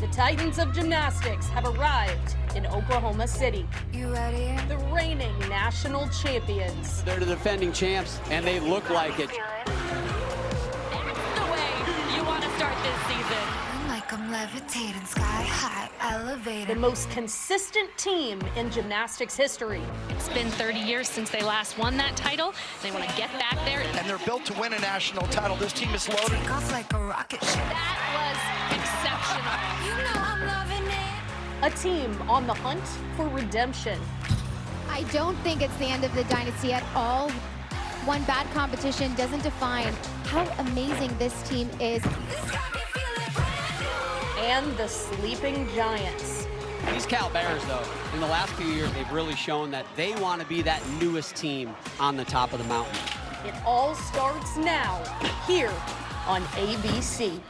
The Titans of Gymnastics have arrived in Oklahoma City. You ready? The reigning national champions. They're the defending champs, and they look like it. That's the way you want to start this season. I'm like I'm levitating, sky high, elevated. The most consistent team in gymnastics history. It's been 30 years since they last won that title. They want to get back there. And they're built to win a national title. This team is loaded. Take off like a rocket ship. That was exceptional. You know I'm loving it. A team on the hunt for redemption. I don't think it's the end of the dynasty at all. One bad competition doesn't define how amazing this team is. And the sleeping giants. These Cal Bears, though, in the last few years, they've really shown that they want to be that newest team on the top of the mountain. It all starts now, here on ABC.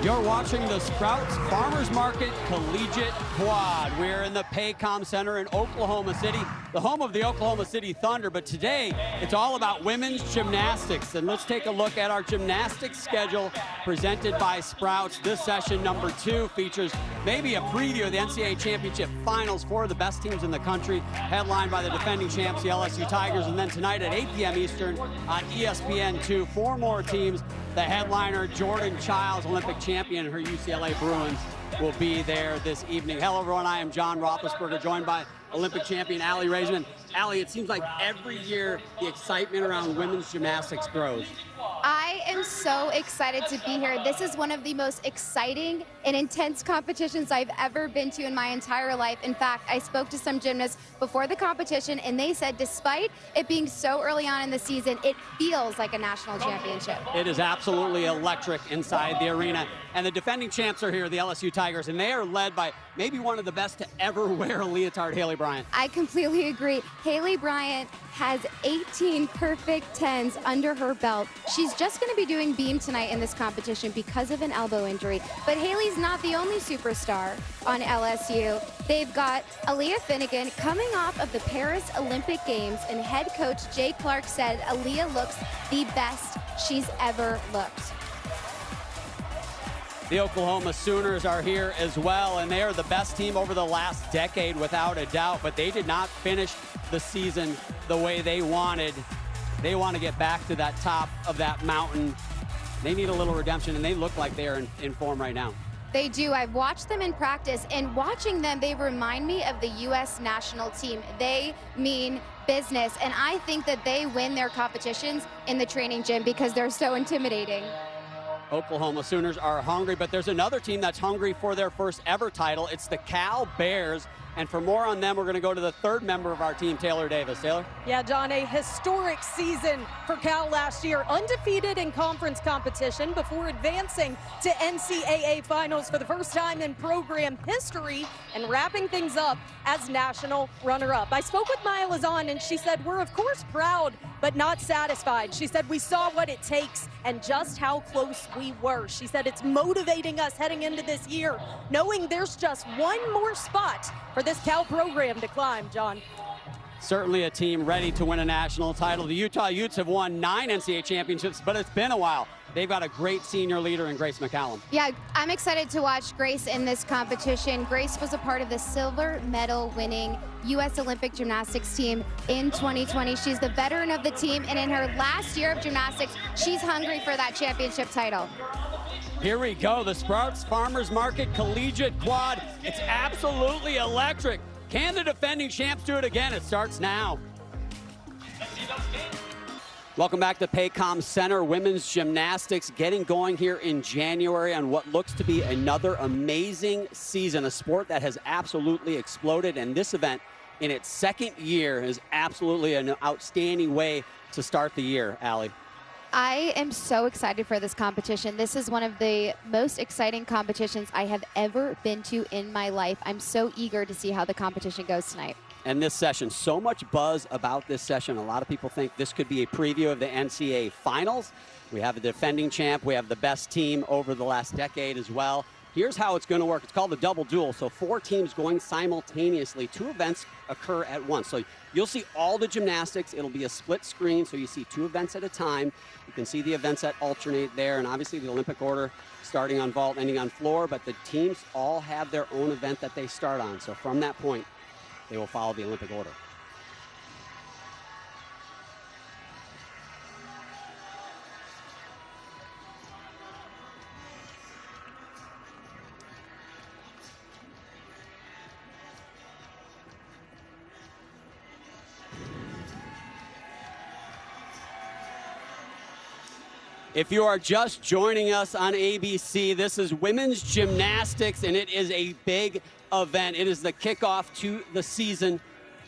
You're watching the Sprouts Farmers Market Collegiate Quad. We're in the Paycom Center in Oklahoma City, the home of the Oklahoma City Thunder. But today, it's all about women's gymnastics. And let's take a look at our gymnastics schedule presented by Sprouts. This session, number 2, features maybe a preview of the NCAA Championship Finals for the best teams in the country, headlined by the defending champs, the LSU Tigers. And then tonight at 8 p.m. Eastern on ESPN2, 4 more teams. The headliner, Jordan Childs, Olympic champion, her UCLA Bruins, will be there this evening. Hello, everyone. I am John Roethlisberger, joined by Olympic champion Allie Raisman. Allie, it seems like every year the excitement around women's gymnastics grows. I am so excited to be here. This is one of the most exciting and intense competitions I've ever been to in my entire life. In fact, I spoke to some gymnasts before the competition, and they said despite it being so early on in the season, it feels like a national championship. It is absolutely electric inside the arena. And the defending champs are here, the LSU Tigers, and they are led by maybe one of the best to ever wear a leotard, Haley Bryant. I completely agree. Haley Bryant has 18 perfect 10s under her belt. She's just going to be doing beam tonight in this competition because of an elbow injury. But Haley's not the only superstar on LSU. They've got Aaliyah Finnegan coming off of the Paris Olympic Games, and head coach Jay Clark said Aaliyah looks the best she's ever looked. The Oklahoma Sooners are here as well, and they are the best team over the last decade without a doubt, but they did not finish the season the way they wanted. They want to get back to that top of that mountain. They need a little redemption, and they look like they are in form right now. They do. I've watched them in practice, and watching them, they remind me of the U.S. national team. They mean business, and I think that they win their competitions in the training gym because they're so intimidating. Oklahoma Sooners are hungry, but there's another team that's hungry for their first ever title. It's the Cal Bears. And for more on them, we're going to go to the third member of our team, Taylor Davis. Taylor? Yeah, John, a historic season for Cal last year. Undefeated in conference competition before advancing to NCAA finals for the first time in program history and wrapping things up as national runner-up. I spoke with Maya Lazan, and she said, we're of course proud, but not satisfied. She said, we saw what it takes and just how close we were. She said, it's motivating us heading into this year, knowing there's just one more spot for this Cal program to climb, John. Certainly a team ready to win a national title. The Utah Utes have won 9 NCAA championships, but it's been a while. They've got a great senior leader in Grace McCallum. Yeah, I'm excited to watch Grace in this competition. Grace was a part of the silver medal winning U.S. Olympic gymnastics team in 2020. She's the veteran of the team, and in her last year of gymnastics, she's hungry for that championship title. Here we go, the Sprouts Farmers Market Collegiate Quad. It's absolutely electric. Can the defending champs do it again? It starts now. Welcome back to Paycom Center. Women's gymnastics getting going here in January on what looks to be another amazing season, a sport that has absolutely exploded, and this event in its second year is absolutely an outstanding way to start the year, Allie. I am so excited for this competition. This is one of the most exciting competitions I have ever been to in my life. I'm so eager to see how the competition goes tonight. And this session, so much buzz about this session. A lot of people think this could be a preview of the NCAA finals. We have a defending champ. We have the best team over the last decade as well. Here's how it's going to work. It's called the double duel. So 4 teams going simultaneously. 2 events occur at once. So you'll see all the gymnastics. It'll be a split screen, so you see 2 events at a time. You can see the events that alternate there, and obviously the Olympic order starting on vault, ending on floor, but the teams all have their own event that they start on. So from that point, they will follow the Olympic order. If you are just joining us on ABC, this is women's gymnastics, and it is a big event. It is the kickoff to the season.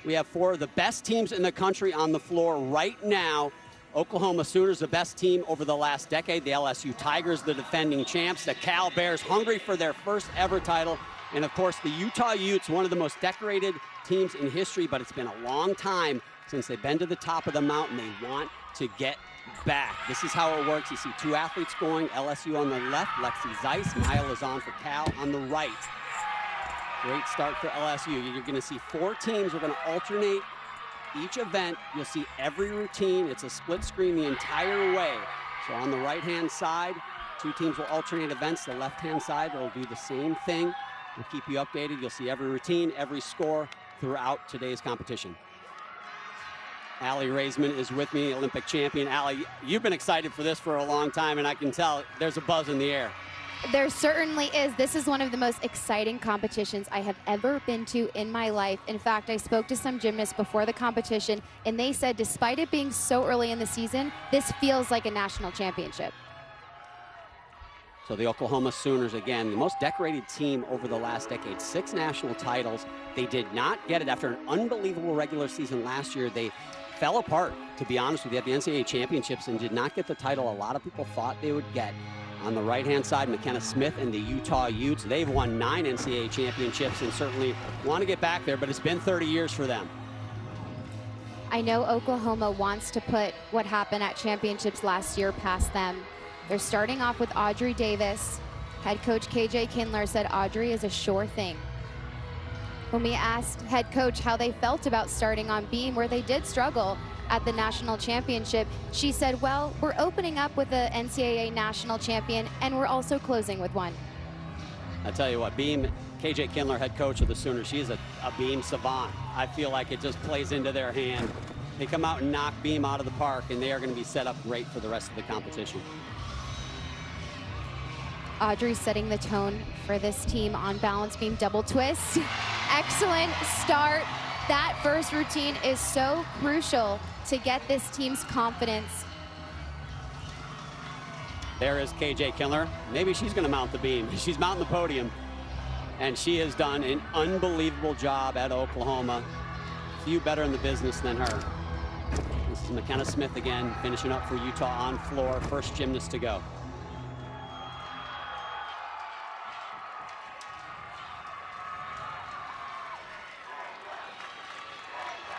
We have 4 of the best teams in the country on the floor right now. Oklahoma Sooners, the best team over the last decade. The LSU Tigers, the defending champs. The Cal Bears, hungry for their first ever title. And, of course, the Utah Utes, one of the most decorated teams in history, but it's been a long time since they've been to the top of the mountain. They want to get back. This is how it works. You see 2 athletes going, LSU on the left, Lexi Zeiss, Maya Lazan for Cal on the right. Great start for LSU. You're going to see 4 teams. We're going to alternate each event. You'll see every routine. It's a split screen the entire way. So on the right-hand side, 2 teams will alternate events. The left-hand side will do the same thing. We'll keep you updated. You'll see every routine, every score throughout today's competition. Allie Raisman is with me, Olympic champion. Allie, you've been excited for this for a long time, and I can tell there's a buzz in the air. There certainly is. This is one of the most exciting competitions I have ever been to in my life. In fact, I spoke to some gymnasts before the competition, and they said despite it being so early in the season, this feels like a national championship. So the Oklahoma Sooners, again, the most decorated team over the last decade. 6 national titles. They did not get it after an unbelievable regular season last year. They fell apart, to be honest with you, at the NCAA championships and did not get the title a lot of people thought they would get. On the right-hand side, McKenna Smith and the Utah Utes. They've won 9 NCAA championships and certainly want to get back there, but it's been 30 years for them. I know Oklahoma wants to put what happened at championships last year past them. They're starting off with Audrey Davis. Head coach KJ Kindler said Audrey is a sure thing. When we asked head coach how they felt about starting on beam, where they did struggle at the national championship, she said, well, we're opening up with the NCAA national champion, and we're also closing with one. I tell you what, beam, KJ Kindler, head coach of the Sooners, she's a beam savant. I feel like it just plays into their hand. They come out and knock beam out of the park, and they are going to be set up great for the rest of the competition. Audrey setting the tone for this team on balance beam double twist. Excellent start. That first routine is so crucial to get this team's confidence. There is KJ Kindler. Maybe she's going to mount the beam. She's mounting the podium, and she has done an unbelievable job at Oklahoma. Few better in the business than her. This is McKenna Smith again, finishing up for Utah on floor. First gymnast to go.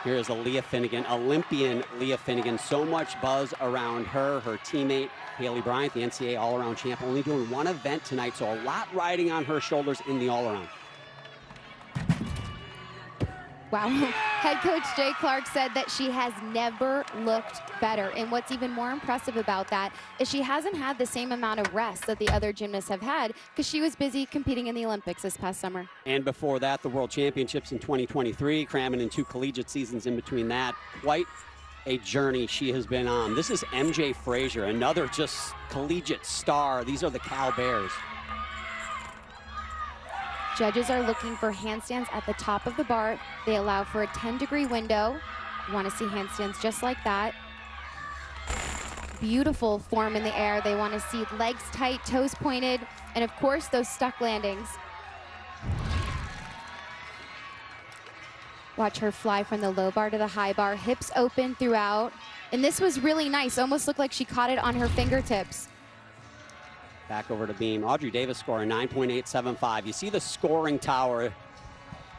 Here is Leah Finnegan, Olympian Leah Finnegan. So much buzz around her. Her teammate, Haley Bryant, the NCAA all-around champ, only doing 1 event tonight, so a lot riding on her shoulders in the all-around. Wow. Head coach Jay Clark said that she has never looked better. And what's even more impressive about that is she hasn't had the same amount of rest that the other gymnasts have had because she was busy competing in the Olympics this past summer. And before that, the World Championships in 2023, cramming in 2 collegiate seasons in between that. Quite a journey she has been on. This is MJ Frazier, another just collegiate star. These are the Cal Bears. Judges are looking for handstands at the top of the bar. They allow for a 10-degree window. You want to see handstands just like that. Beautiful form in the air. They want to see legs tight, toes pointed, and of course those stuck landings. Watch her fly from the low bar to the high bar, hips open throughout. And this was really nice. Almost looked like she caught it on her fingertips. Back over to beam. Audrey Davis scoring 9.875. You see the scoring tower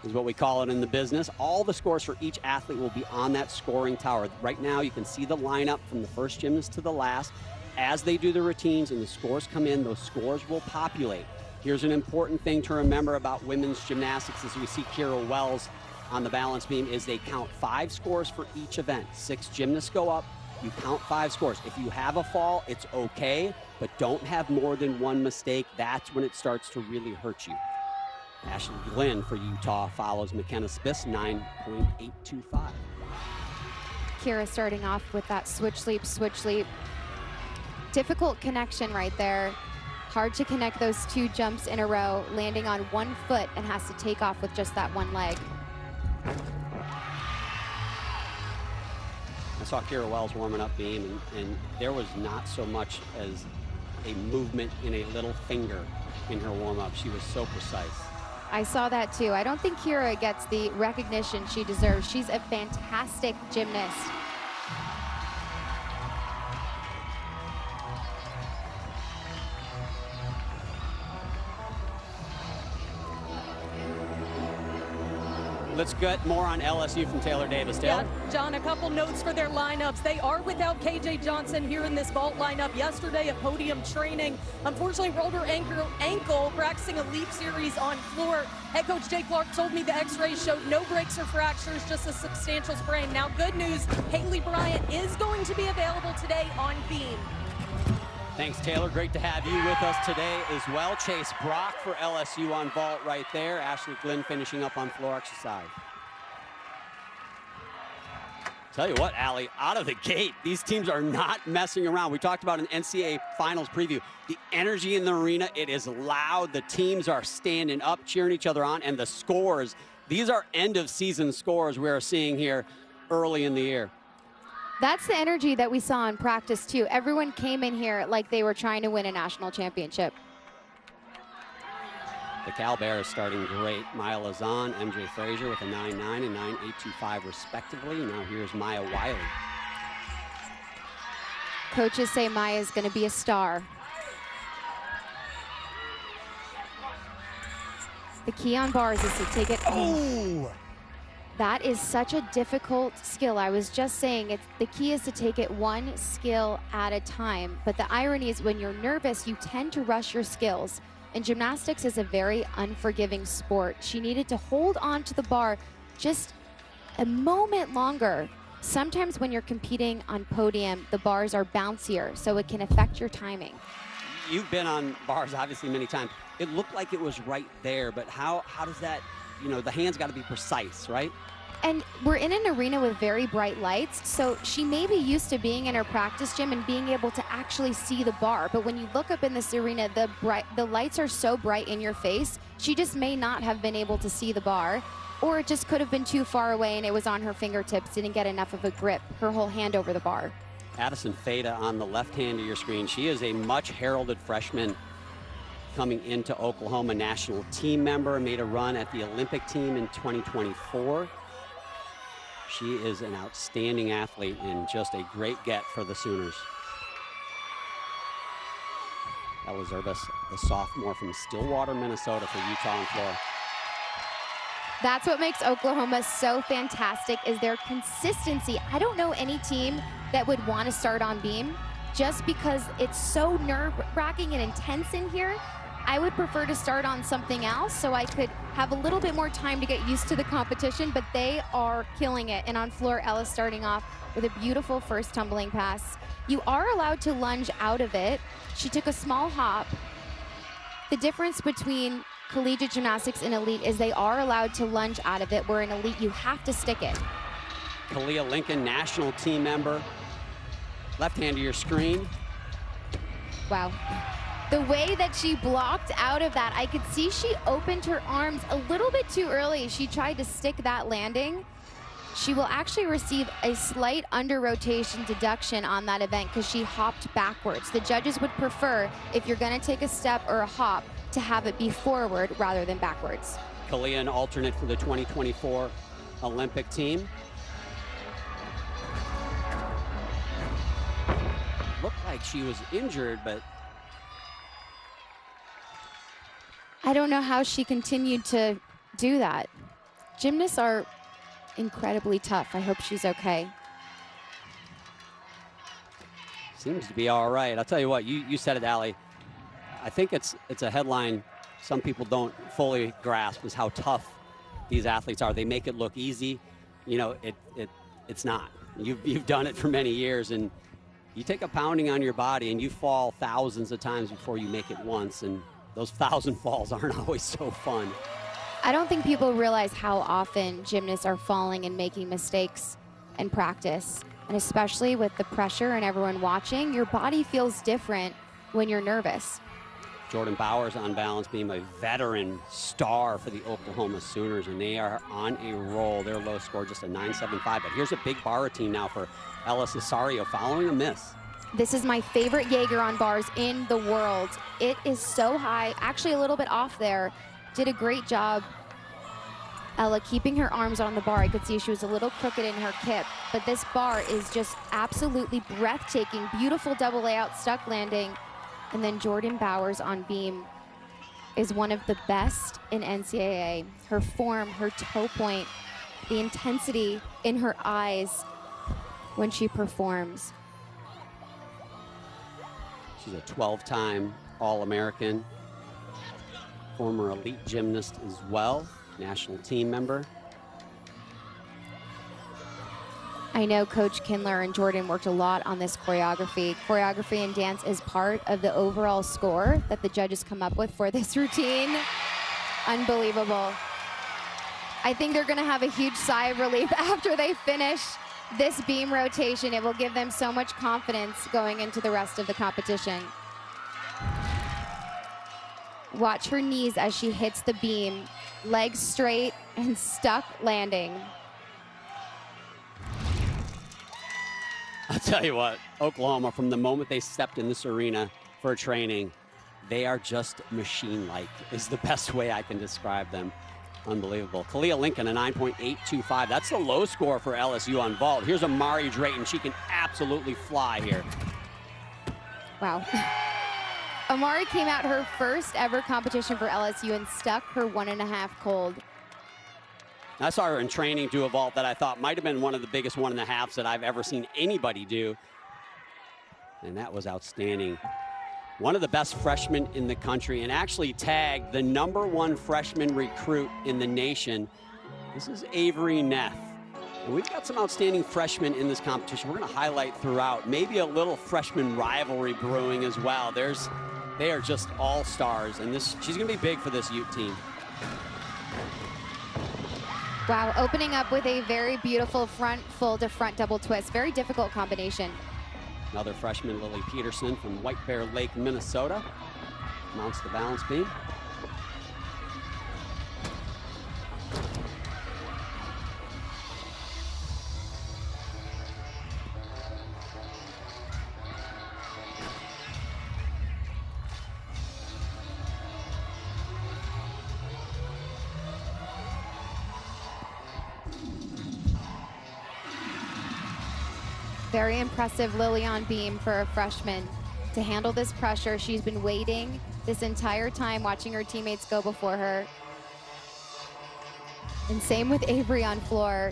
is what we call it in the business. All the scores for each athlete will be on that scoring tower. Right now you can see the lineup from the first gymnast to the last. As they do the routines and the scores come in, those scores will populate. Here's an important thing to remember about women's gymnastics as we see Kira Wells on the balance beam is they count 5 scores for each event. 6 gymnasts go up, you count 5 scores. If you have a fall, it's okay, but don't have more than 1 mistake. That's when it starts to really hurt you. Ashley Glenn for Utah follows McKenna Spiss, 9.825. Kira starting off with that switch leap, switch leap. Difficult connection right there. Hard to connect those 2 jumps in a row, landing on 1 foot and has to take off with just that 1 leg. I saw Kira Wells warming up beam, and there was not so much as a movement in a little finger in her warm-up. She was so precise. I saw that too. I don't think Kira gets the recognition she deserves. She's a fantastic gymnast. Let's get more on LSU from Taylor Davis. Taylor? Yeah, John, a couple notes for their lineups. They are without KJ Johnson here in this vault lineup. Yesterday at podium training, unfortunately rolled her ankle practicing a leap series on floor. Head coach Jay Clark told me the x-rays showed no breaks or fractures, just a substantial sprain. Now, good news, Haley Bryant is going to be available today on beam. Thanks, Taylor. Great to have you with us today as well. Chase Brock for LSU on vault right there. Ashley Glenn finishing up on floor exercise. Tell you what, Allie, out of the gate, these teams are not messing around. We talked about an NCAA Finals preview. The energy in the arena, it is loud. The teams are standing up, cheering each other on, and the scores, these are end-of-season scores we are seeing here early in the year. That's the energy that we saw in practice too. Everyone came in here like they were trying to win a national championship. The Cal Bears starting great. Maya Lazan, MJ Frazier with a 9.9 and 9.825 respectively. Now here's Maya Wiley. Coaches say Maya's going to be a star. The key on bars is to take it. Oh! That is such a difficult skill. I was just saying, the key is to take it 1 skill at a time. But the irony is when you're nervous, you tend to rush your skills. And gymnastics is a very unforgiving sport. She needed to hold on to the bar just a moment longer. Sometimes when you're competing on podium, the bars are bouncier, so it can affect your timing. You've been on bars obviously many times. It looked like it was right there, but how does that, you know, the hands got to be precise, right? And we're in an arena with very bright lights, so she may be used to being in her practice gym and being able to actually see the bar. But when you look up in this arena, the lights are so bright in your face, she just may not have been able to see the bar, or it just could have been too far away and it was on her fingertips, didn't get enough of a grip, her whole hand over the bar. Addison Fada on the left hand of your screen. She is a much heralded freshman coming into Oklahoma, national team member, made a run at the Olympic team in 2024. She is an outstanding athlete and just a great get for the Sooners. Ella Zerbas, the sophomore from Stillwater, Minnesota for Utah and Florida. That's what makes Oklahoma so fantastic, is their consistency. I don't know any team that would want to start on beam just because it's so nerve-wracking and intense in here. I would prefer to start on something else so I could have a little bit more time to get used to the competition, but they are killing it. And on floor, Ella's starting off with a beautiful first tumbling pass. You are allowed to lunge out of it. She took a small hop. The difference between collegiate gymnastics and elite is they are allowed to lunge out of it, where in elite you have to stick it. Kalia Lincoln, national team member. Left hand of your screen. Wow. The way that she blocked out of that, I could see she opened her arms a little bit too early. She tried to stick that landing. She will actually receive a slight under rotation deduction on that event because she hopped backwards. The judges would prefer, if you're going to take a step or a hop, to have it be forward rather than backwards. Kalia, an alternate for the 2024 Olympic team. Looked like she was injured, but I don't know how she continued to do that. Gymnasts are incredibly tough. I hope she's okay. Seems to be all right. I'll tell you what, you said it, Allie. I think it's a headline some people don't fully grasp is how tough these athletes are. They make it look easy. You know, it's not. You've done it for many years, and you take a pounding on your body and you fall thousands of times before you make it once, and those 1,000 falls aren't always so fun. I don't think people realize how often gymnasts are falling and making mistakes in practice. And especially with the pressure and everyone watching, your body feels different when you're nervous. Jordan Bowers on balance beam, a veteran star for the Oklahoma Sooners, and they are on a roll. Their low score just a 9.75, but here's a big bar routine now for Ella Cesario following a miss. This is my favorite Jaeger on bars in the world. It is so high, actually a little bit off there. Did a great job, Ella, keeping her arms on the bar. I could see she was a little crooked in her kip, but this bar is just absolutely breathtaking. Beautiful double layout, stuck landing. And then Jordan Bowers on beam is one of the best in NCAA. Her form, her toe point, the intensity in her eyes when she performs. She's a 12-time All-American, former elite gymnast as well, national team member. I know Coach Kindler and Jordan worked a lot on this choreography. Choreography and dance is part of the overall score that the judges come up with for this routine. Unbelievable. I think they're gonna have a huge sigh of relief after they finish this beam rotation. It will give them so much confidence going into the rest of the competition. Watch her knees as she hits the beam. Legs straight and stuck landing. I'll tell you what, Oklahoma, from the moment they stepped in this arena for training, they are just machine-like, is the best way I can describe them. Unbelievable. Kalia Lincoln, a 9.825. That's the low score for LSU on vault. Here's Amari Drayton. She can absolutely fly here. Wow. Amari came out her first ever competition for LSU and stuck her 1.5 cold. I saw her in training do a vault that I thought might have been one of the biggest 1.5s that I've ever seen anybody do. And that was outstanding. One of the best freshmen in the country, and actually tagged the #1 freshman recruit in the nation. This is Avery Neff. And we've got some outstanding freshmen in this competition we're going to highlight throughout. Maybe a little freshman rivalry brewing as well. They are just all-stars, and she's going to be big for this Ute team. Wow, opening up with a very beautiful front full to front double twist. Very difficult combination. Another freshman, Lily Peterson from White Bear Lake, Minnesota. Mounts the balance beam. Very impressive Lily on beam for a freshman to handle this pressure. She's been waiting this entire time, watching her teammates go before her. And same with Avery on floor.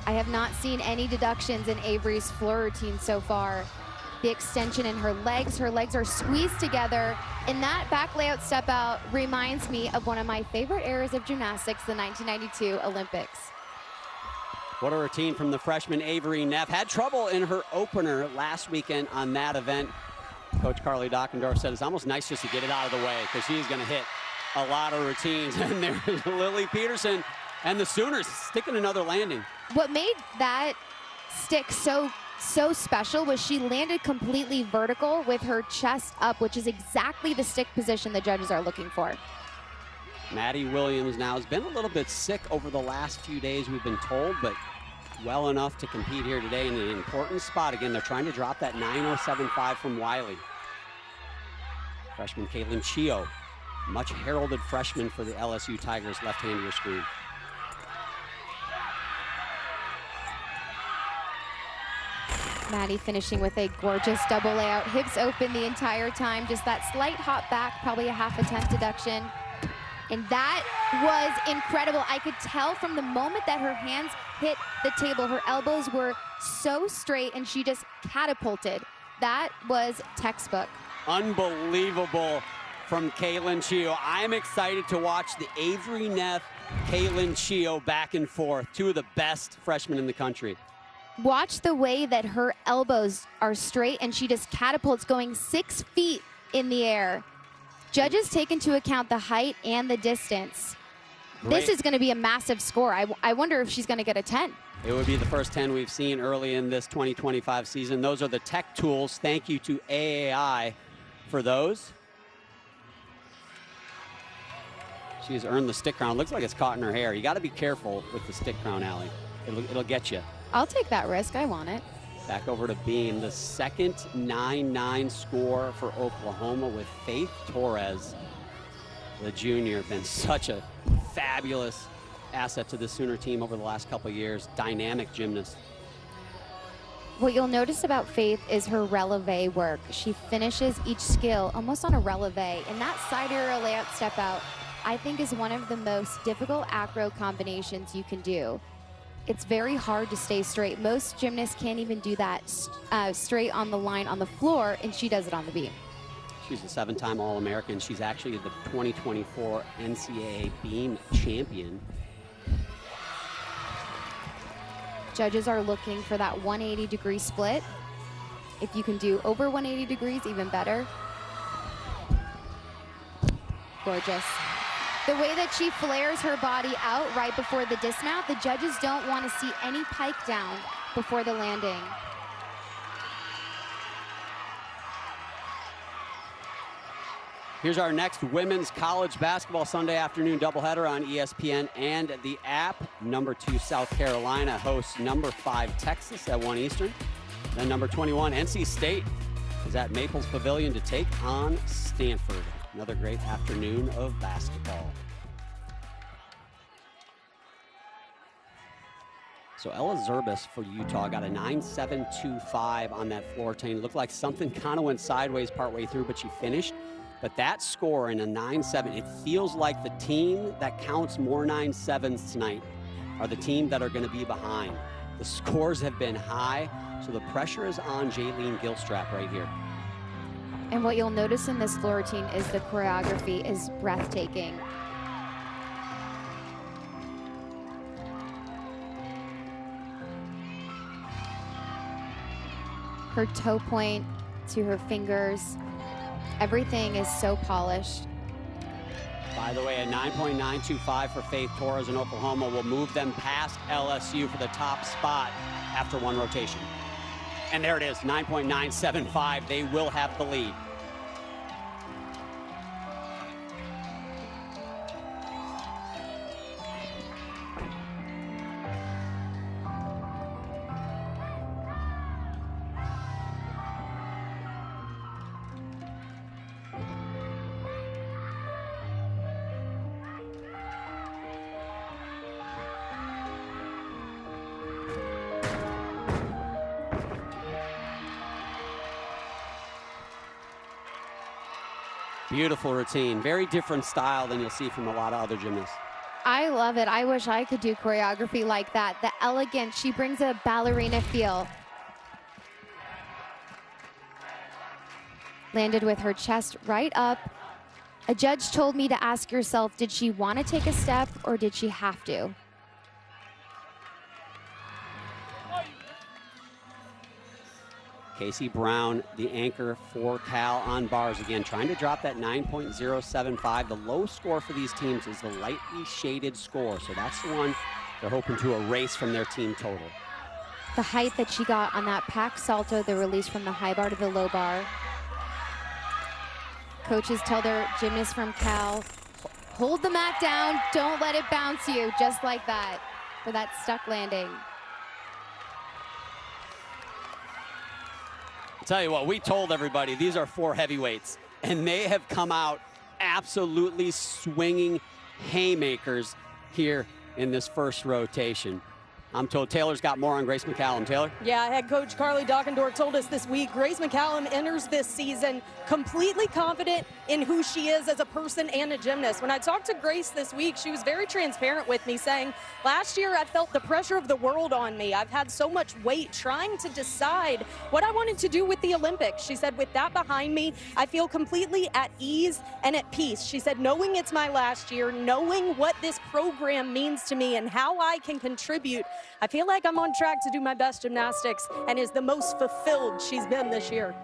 I have not seen any deductions in Avery's floor routine so far. The extension in her legs are squeezed together. And that back layout step out reminds me of one of my favorite eras of gymnastics, the 1992 Olympics. What a routine from the freshman Avery Neff. Had trouble in her opener last weekend on that event. Coach Carly Dockendorf said it's almost nice just to get it out of the way because she's going to hit a lot of routines. And there's Lily Peterson and the Sooners sticking another landing. What made that stick so special was she landed completely vertical with her chest up, which is exactly the stick position the judges are looking for. Maddie Williams now has been a little bit sick over the last few days, we've been told, but well enough to compete here today in an important spot. Again, they're trying to drop that 9.075 from Wiley. Freshman Caitlin Chio, much heralded freshman for the LSU Tigers, left hand of your screen. Maddie finishing with a gorgeous double layout, hips open the entire time, just that slight hop back, probably a 1/2 tenth deduction. And that was incredible. I could tell from the moment that her hands hit the table, her elbows were so straight and she just catapulted. That was textbook. Unbelievable from Kaylin Chio. I'm excited to watch the Avery Neff, Kaylin Chio back and forth, two of the best freshmen in the country. Watch the way that her elbows are straight and she just catapults going 6 feet in the air. Judges take into account the height and the distance. This is going to be a massive score. I wonder if she's going to get a 10. It would be the first 10 we've seen early in this 2025 season. Those are the tech tools. Thank you to AAI for those. She has earned the stick crown. Looks like it's caught in her hair. You got to be careful with the stick crown, Allie. It'll get you. I'll take that risk. I want it. Back over to Beam, the second 9-9 score for Oklahoma with Faith Torres, the junior. Been such a fabulous asset to the Sooner team over the last couple of years. Dynamic gymnast. What you'll notice about Faith is her releve work. She finishes each skill almost on a releve, and that side aerial layup step out, I think, is one of the most difficult acro combinations you can do. It's very hard to stay straight. Most gymnasts can't even do that straight on the line on the floor, and she does it on the beam. She's a 7-time All-American. She's actually the 2024 NCAA Beam champion. Judges are looking for that 180-degree split. If you can do over 180 degrees, even better. Gorgeous. The way that she flares her body out right before the dismount, the judges don't want to see any pike down before the landing. Here's our next women's college basketball Sunday afternoon doubleheader on ESPN and the app. Number 2 South Carolina hosts number 5 Texas at 1 Eastern. Then number 21 NC State is at Maples Pavilion to take on Stanford. Another great afternoon of basketball. So Ella Zerbis for Utah got a 9.725 on that floor routine. Looked like something kind of went sideways partway through, but she finished. But that score in a 9.7, it feels like the team that counts more 9.7s tonight are the team that are going to be behind. The scores have been high, so the pressure is on Jaylene Gilstrap right here. And what you'll notice in this floor routine is the choreography is breathtaking. Her toe point to her fingers, everything is so polished. By the way, a 9.925 for Faith Torres in Oklahoma will move them past LSU for the top spot after one rotation. And there it is, 9.975. They will have the lead. Beautiful routine. Very different style than you'll see from a lot of other gymnasts. I love it. I wish I could do choreography like that. The elegance, she brings a ballerina feel. Landed with her chest right up. A judge told me to ask yourself, did she want to take a step or did she have to? Casey Brown, the anchor for Cal on bars again, trying to drop that 9.075. The low score for these teams is the lightly shaded score, so that's the one they're hoping to erase from their team total. The height that she got on that pack salto, the release from the high bar to the low bar. Coaches tell their gymnasts from Cal, hold the mat down, don't let it bounce you, just like that, for that stuck landing. Tell you what, we told everybody these are 4 heavyweights, and they have come out absolutely swinging haymakers here in this first rotation. I'm told Taylor's got more on Grace McCallum. Taylor? Yeah, head coach Carly Dockendorf told us this week, Grace McCallum enters this season completely confident in who she is as a person and a gymnast. When I talked to Grace this week, she was very transparent with me, saying, last year I felt the pressure of the world on me. I've had so much weight trying to decide what I wanted to do with the Olympics. She said, with that behind me, I feel completely at ease and at peace. She said, knowing it's my last year, knowing what this program means to me and how I can contribute, I feel like I'm on track to do my best gymnastics and is the most fulfilled she's been this year.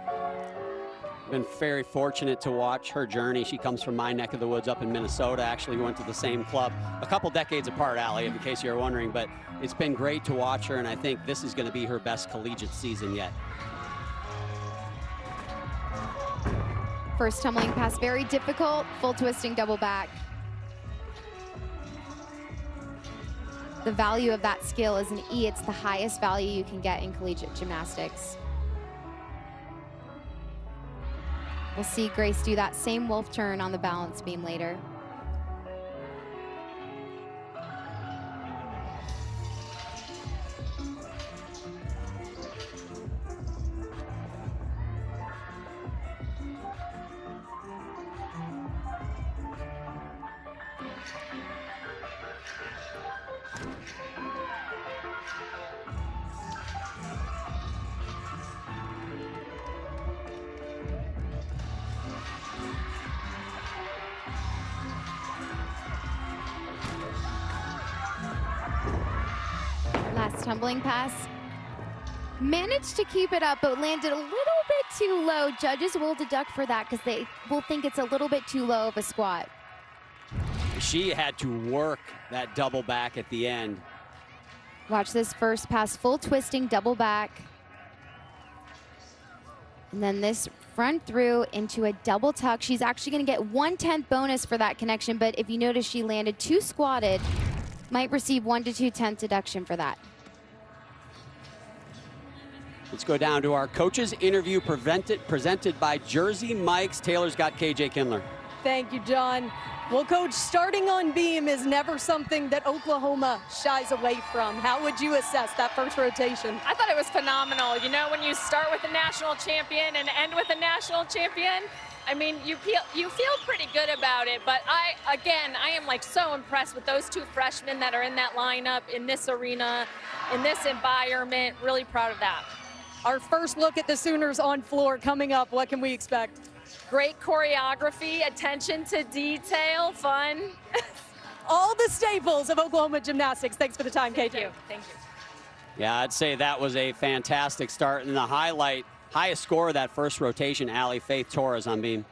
Been very fortunate to watch her journey. She comes from my neck of the woods up in Minnesota. Actually, we went to the same club a couple decades apart, Allie, in case you were wondering. But it's been great to watch her, and I think this is going to be her best collegiate season yet. First tumbling pass, very difficult, full twisting double back. The value of that skill is an E. It's the highest value you can get in collegiate gymnastics. We'll see Grace do that same wolf turn on the balance beam later. Last tumbling pass. Managed to keep it up, but landed a little bit too low. Judges will deduct for that because they will think it's a little bit too low of a squat. She had to work that double back at the end. Watch this first pass, full twisting double back. And then this front through into a double tuck. She's actually going to get 1/10 bonus for that connection, but if you notice, she landed too squatted. Might receive 1 to 2/10 deduction for that. Let's go down to our coaches interview presented by Jersey Mike's. Taylor's got KJ Kindler. Thank you, John. Well, Coach, starting on beam is never something that Oklahoma shies away from. How would you assess that first rotation? I thought it was phenomenal. You know, when you start with a national champion and end with a national champion, I mean, you feel pretty good about it, but I am like so impressed with those two freshmen that are in that lineup, in this arena, in this environment. Really proud of that. Our first look at the Sooners on floor coming up. What can we expect? Great choreography, attention to detail, fun. All the staples of Oklahoma gymnastics. Thanks for the time, KJ. Thank you. Thank you. Yeah, I'd say that was a fantastic start. And the highest score of that first rotation, Allie, Faith Torres on beam.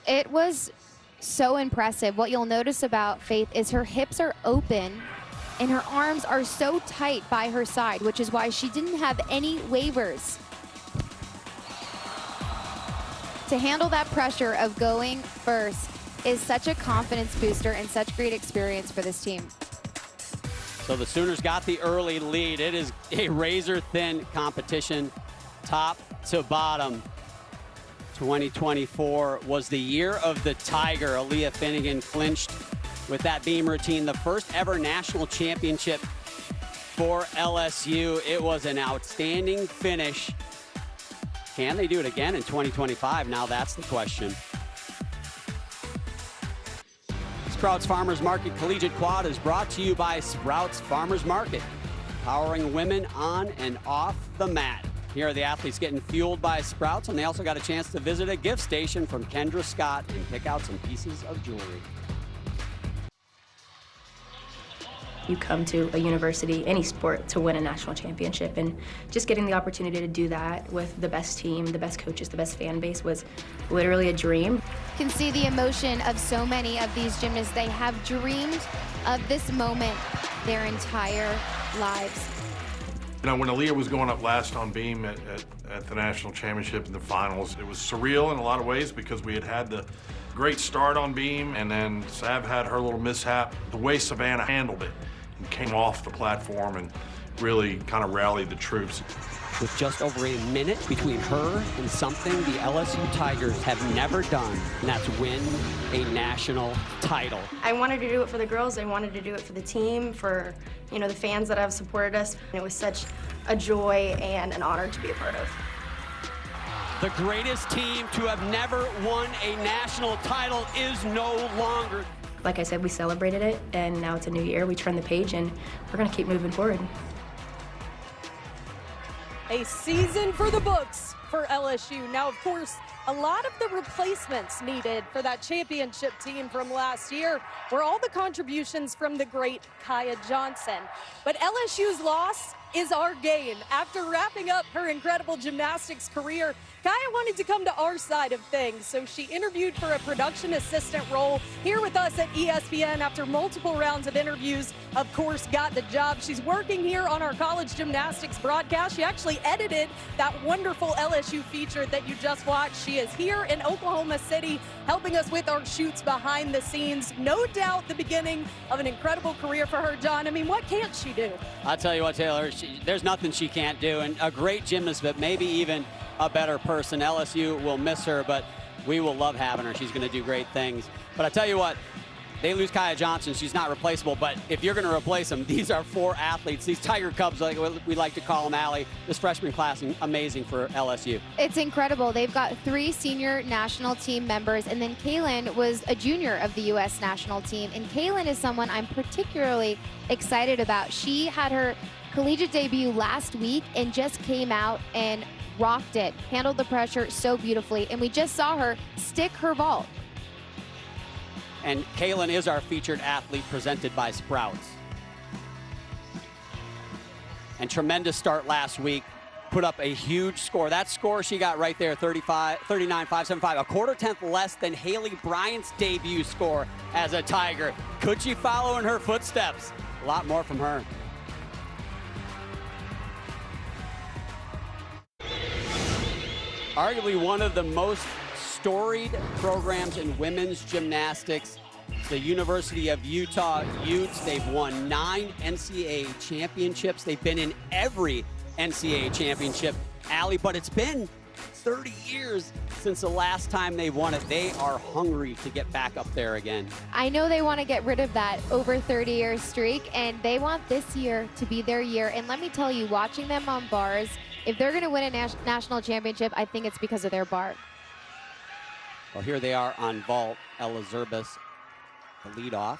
It was so impressive. What you'll notice about Faith is her hips are open and her arms are so tight by her side, which is why she didn't have any waivers. To handle that pressure of going first is such a confidence booster and such great experience for this team. So the Sooners got the early lead. It is a razor-thin competition, top to bottom. 2024 was the year of the Tiger. Aaliyah Finnegan clinched with that beam routine, the first ever national championship for LSU. It was an outstanding finish. Can they do it again in 2025? Now that's the question. Sprouts Farmers Market Collegiate Quad is brought to you by Sprouts Farmers Market, powering women on and off the mat. Here are the athletes getting fueled by Sprouts, and they also got a chance to visit a gift station from Kendra Scott and pick out some pieces of jewelry. You come to a university, any sport, to win a national championship, and just getting the opportunity to do that with the best team, the best coaches, the best fan base was literally a dream. You can see the emotion of so many of these gymnasts. They have dreamed of this moment their entire lives. You know, when Aaliyah was going up last on beam at the national championship in the finals, it was surreal in a lot of ways because we had the great start on beam, and then Sav had her little mishap. The way Savannah handled it and came off the platform and really kind of rallied the troops. With just over a minute between her and something the LSU Tigers have never done, and that's win a national title. I wanted to do it for the girls. I wanted to do it for the team, for the fans that have supported us. It was such a joy and an honor to be a part of. The greatest team to have never won a national title is no longer. Like I said, we celebrated it, and now it's a new year. We turn the page, and we're going to keep moving forward. A season for the books for LSU. Now, of course, a lot of the replacements needed for that championship team from last year were all the contributions from the great Kaya Johnson. But LSU's loss is our gain. After wrapping up her incredible gymnastics career, Kaya wanted to come to our side of things, so she interviewed for a production assistant role here with us at ESPN. After multiple rounds of interviews, of course, got the job. She's working here on our college gymnastics broadcast. She actually edited that wonderful LSU feature that you just watched. She is here in Oklahoma City helping us with our shoots behind the scenes. No doubt the beginning of an incredible career for her, John. I mean, what can't she do? I'll tell you what, Taylor, there's nothing she can't do, and a great gymnast, but maybe even a better person. LSU will miss her, but we will love having her. She's going to do great things. But I tell you what, they lose Kaya Johnson. She's not replaceable, but if you're going to replace them, these are 4 athletes. These Tiger Cubs, like we like to call them, Allie. This freshman class, amazing for LSU. It's incredible. They've got 3 senior national team members, and then Kaylin was a junior of the U.S. national team. And Kaylin is someone I'm particularly excited about. She had her collegiate debut last week and just came out and rocked it, handled the pressure so beautifully, and we just saw her stick her vault. And Kaylin is our featured athlete presented by Sprouts. And tremendous start last week, put up a huge score. That score she got right there, 39.575, a quarter tenth less than Haley Bryant's debut score as a Tiger. Could she follow in her footsteps? A lot more from her. Arguably one of the most storied programs in women's gymnastics, the University of Utah Utes. They've won 9 NCAA championships. They've been in every NCAA championship, Allie, but it's been 30 years since the last time they won it. They are hungry to get back up there again. I know they want to get rid of that over 30-year streak, and they want this year to be their year. And let me tell you, watching them on bars, if they're going to win a national championship, I think it's because of their bar. Well, here they are on vault. Ella Zerbis, the leadoff.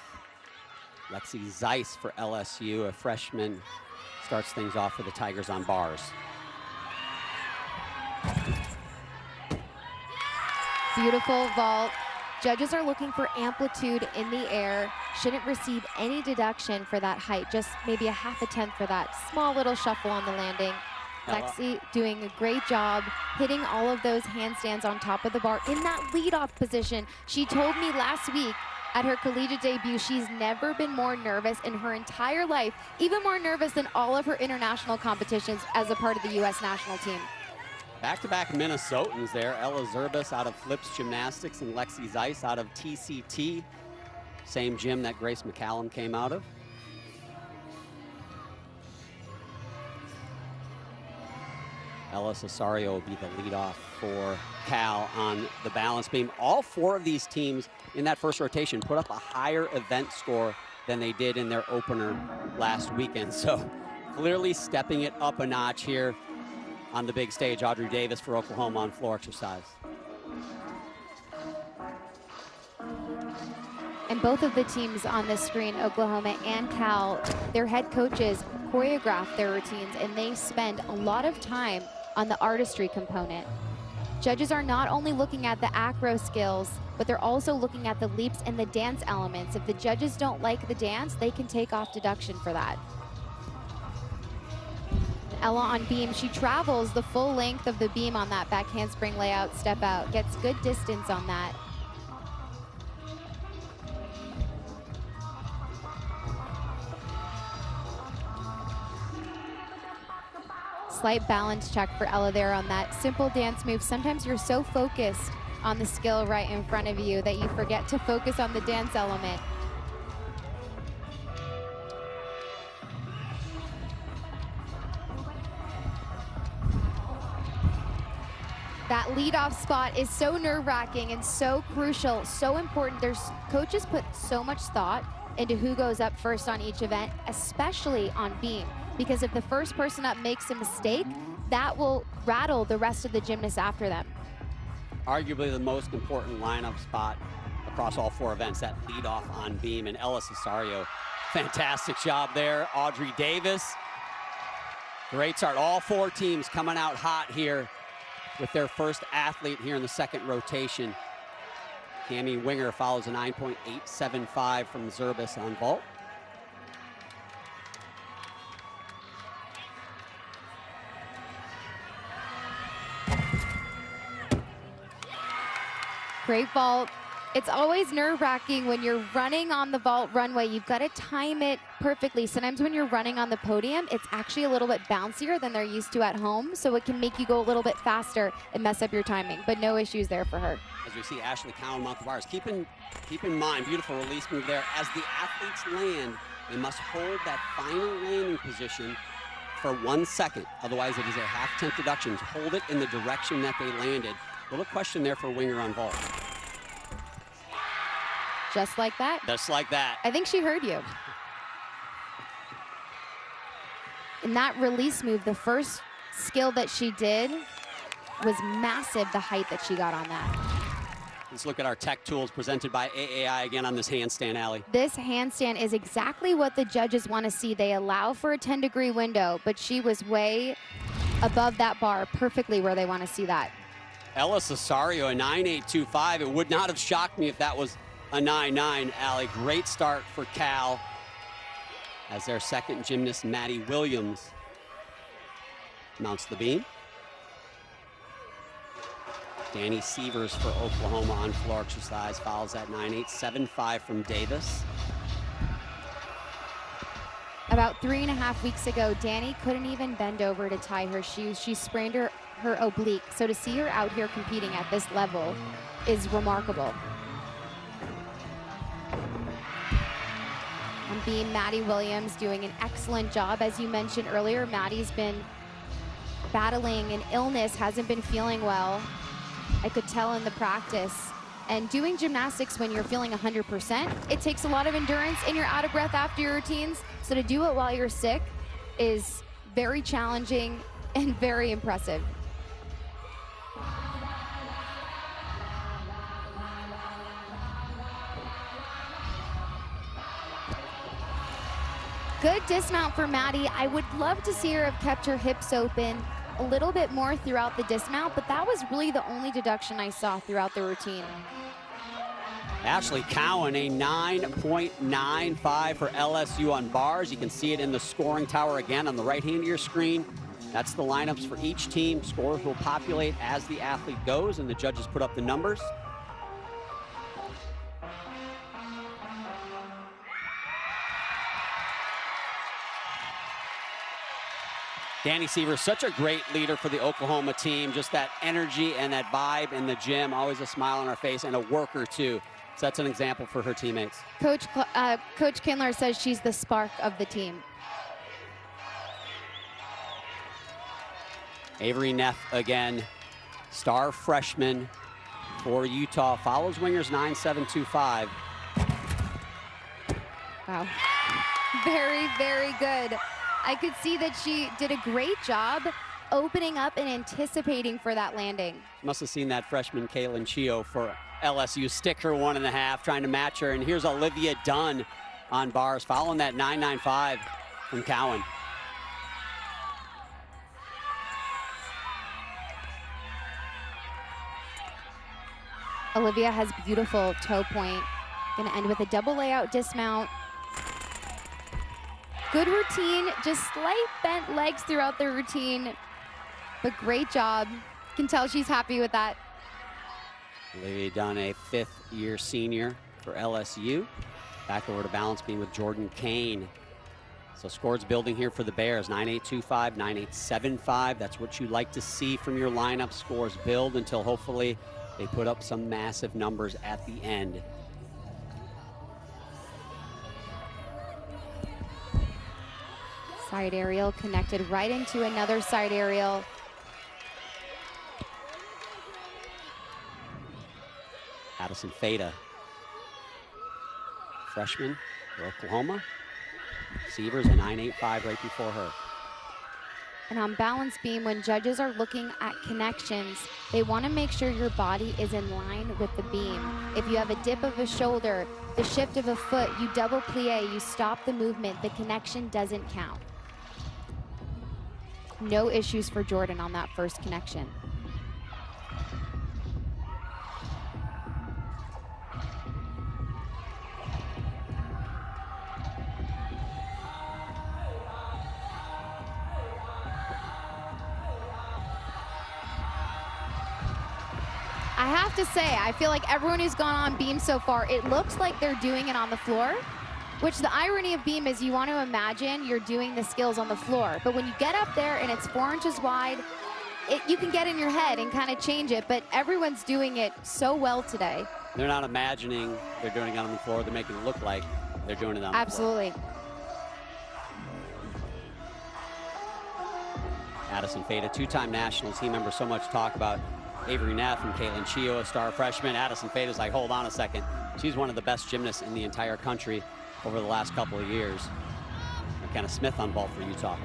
Lexi Zeiss for LSU, a freshman, starts things off for the Tigers on bars. Beautiful vault. Judges are looking for amplitude in the air. Shouldn't receive any deduction for that height, just maybe a half a tenth for that small little shuffle on the landing. Lexi doing a great job hitting all of those handstands on top of the bar in that leadoff position. She told me last week at her collegiate debut she's never been more nervous in her entire life, even more nervous than all of her international competitions as a part of the U.S. national team. Back-to-back Minnesotans there. Ella Zerbis out of Flips Gymnastics and Lexi Zeiss out of TCT. Same gym that Grace McCallum came out of. Ella Cesario will be the leadoff for Cal on the balance beam. All 4 of these teams in that first rotation put up a higher event score than they did in their opener last weekend. So clearly stepping it up a notch here on the big stage. Audrey Davis for Oklahoma on floor exercise. And both of the teams on the screen, Oklahoma and Cal, their head coaches choreograph their routines, and they spend a lot of time on the artistry component. Judges are not only looking at the acro skills, but they're also looking at the leaps and the dance elements. If the judges don't like the dance, they can take off deduction for that. Ella on beam, she travels the full length of the beam on that back handspring layout, step out, gets good distance on that. Slight balance check for Ella there on that simple dance move. Sometimes you're so focused on the skill right in front of you that you forget to focus on the dance element. That leadoff spot is so nerve-wracking and so crucial, so important. Coaches put so much thought into who goes up first on each event, especially on beam, because if the first person up makes a mistake, that will rattle the rest of the gymnasts after them. Arguably the most important lineup spot across all 4 events, that leadoff on beam, and Ella Cesario, fantastic job there. Audrey Davis, great start. All 4 teams coming out hot here with their first athlete here in the second rotation. Cami Winger follows a 9.875 from Zerbis on vault. Great vault. It's always nerve-wracking when you're running on the vault runway. You've got to time it perfectly. Sometimes when you're running on the podium, it's actually a little bit bouncier than they're used to at home, so it can make you go a little bit faster and mess up your timing, but no issues there for her. As we see Ashley Cowan mount the bars, keep in mind, beautiful release move there. As the athletes land, they must hold that final landing position for 1 second. Otherwise, it is a half-tenth deduction. Hold it in the direction that they landed. A little question there for Winger on vault. Just like that? Just like that. I think she heard you. In that release move, the first skill that she did was massive, the height that she got on that. Let's look at our tech tools presented by AAI again on this handstand, Allie. This handstand is exactly what the judges want to see. They allow for a 10-degree window, but she was way above that bar, perfectly where they want to see that. Ella Cesario, a 9.825. It would not have shocked me if that was a 9.9, Allie. Great start for Cal as their second gymnast, Maddie Williams, mounts the beam. Danny Sievers for Oklahoma on floor exercise follows that 9.875 from Davis. About 3.5 weeks ago, Danny couldn't even bend over to tie her shoes. She sprained her oblique. So to see her out here competing at this level is remarkable. On beam, Maddie Williams doing an excellent job. As you mentioned earlier, Maddie's been battling an illness, hasn't been feeling well. I could tell in the practice. And doing gymnastics when you're feeling 100%, it takes a lot of endurance and you're out of breath after your routines. So to do it while you're sick is very challenging and very impressive. Good dismount for Maddie. I would love to see her have kept her hips open a little bit more throughout the dismount, but that was really the only deduction I saw throughout the routine. Ashley Cowan, a 9.95 for LSU on bars. You can see it in the scoring tower again on the right hand of your screen. That's the lineups for each team. Scores will populate as the athlete goes, and the judges put up the numbers. Danny Sievers, such a great leader for the Oklahoma team. Just that energy and that vibe in the gym, always a smile on her face, and a worker too. So that's an example for her teammates. Coach Kindler says she's the spark of the team. Avery Neff again, star freshman for Utah, follows Winger's 9.725. Wow, very, very good. I could see that she did a great job opening up and anticipating for that landing. Must have seen that freshman Kaylin Chio for LSU stick her 1.5, trying to match her. And here's Olivia Dunn on bars, following that 9.95 from Cowan. Olivia has beautiful toe point. Gonna end with a double layout dismount. Good routine, just slight bent legs throughout the routine, but great job. Can tell she's happy with that. Olivia Dunn, a 5th-year senior for LSU. Back over to balance beam with Jordan Kane. So scores building here for the Bears, 9.825, 9.875. That's what you like to see from your lineup. Scores build until hopefully they put up some massive numbers at the end. Side aerial connected right into another side aerial. Addison Fada, freshman for Oklahoma. Sievers a 9.85 right before her. And on balance beam, when judges are looking at connections, they want to make sure your body is in line with the beam. If you have a dip of a shoulder, the shift of a foot, you double plie, you stop the movement, the connection doesn't count. No issues for Jordan on that first connection. I have to say, I feel like everyone who's gone on beam so far, it looks like they're doing it on the floor, which the irony of beam is you want to imagine you're doing the skills on the floor. But when you get up there and it's 4 inches wide, you can get in your head and kind of change it, but everyone's doing it so well today. They're not imagining they're doing it on the floor. They're making it look like they're doing it on the floor. Absolutely. Addison Fada, two-time national team member. So much talk about Avery Neff and Caitlin Chio, a star freshman. Addison Fada's like, hold on a second. She's one of the best gymnasts in the entire country over the last couple of years. McKenna Smith on vault for Utah.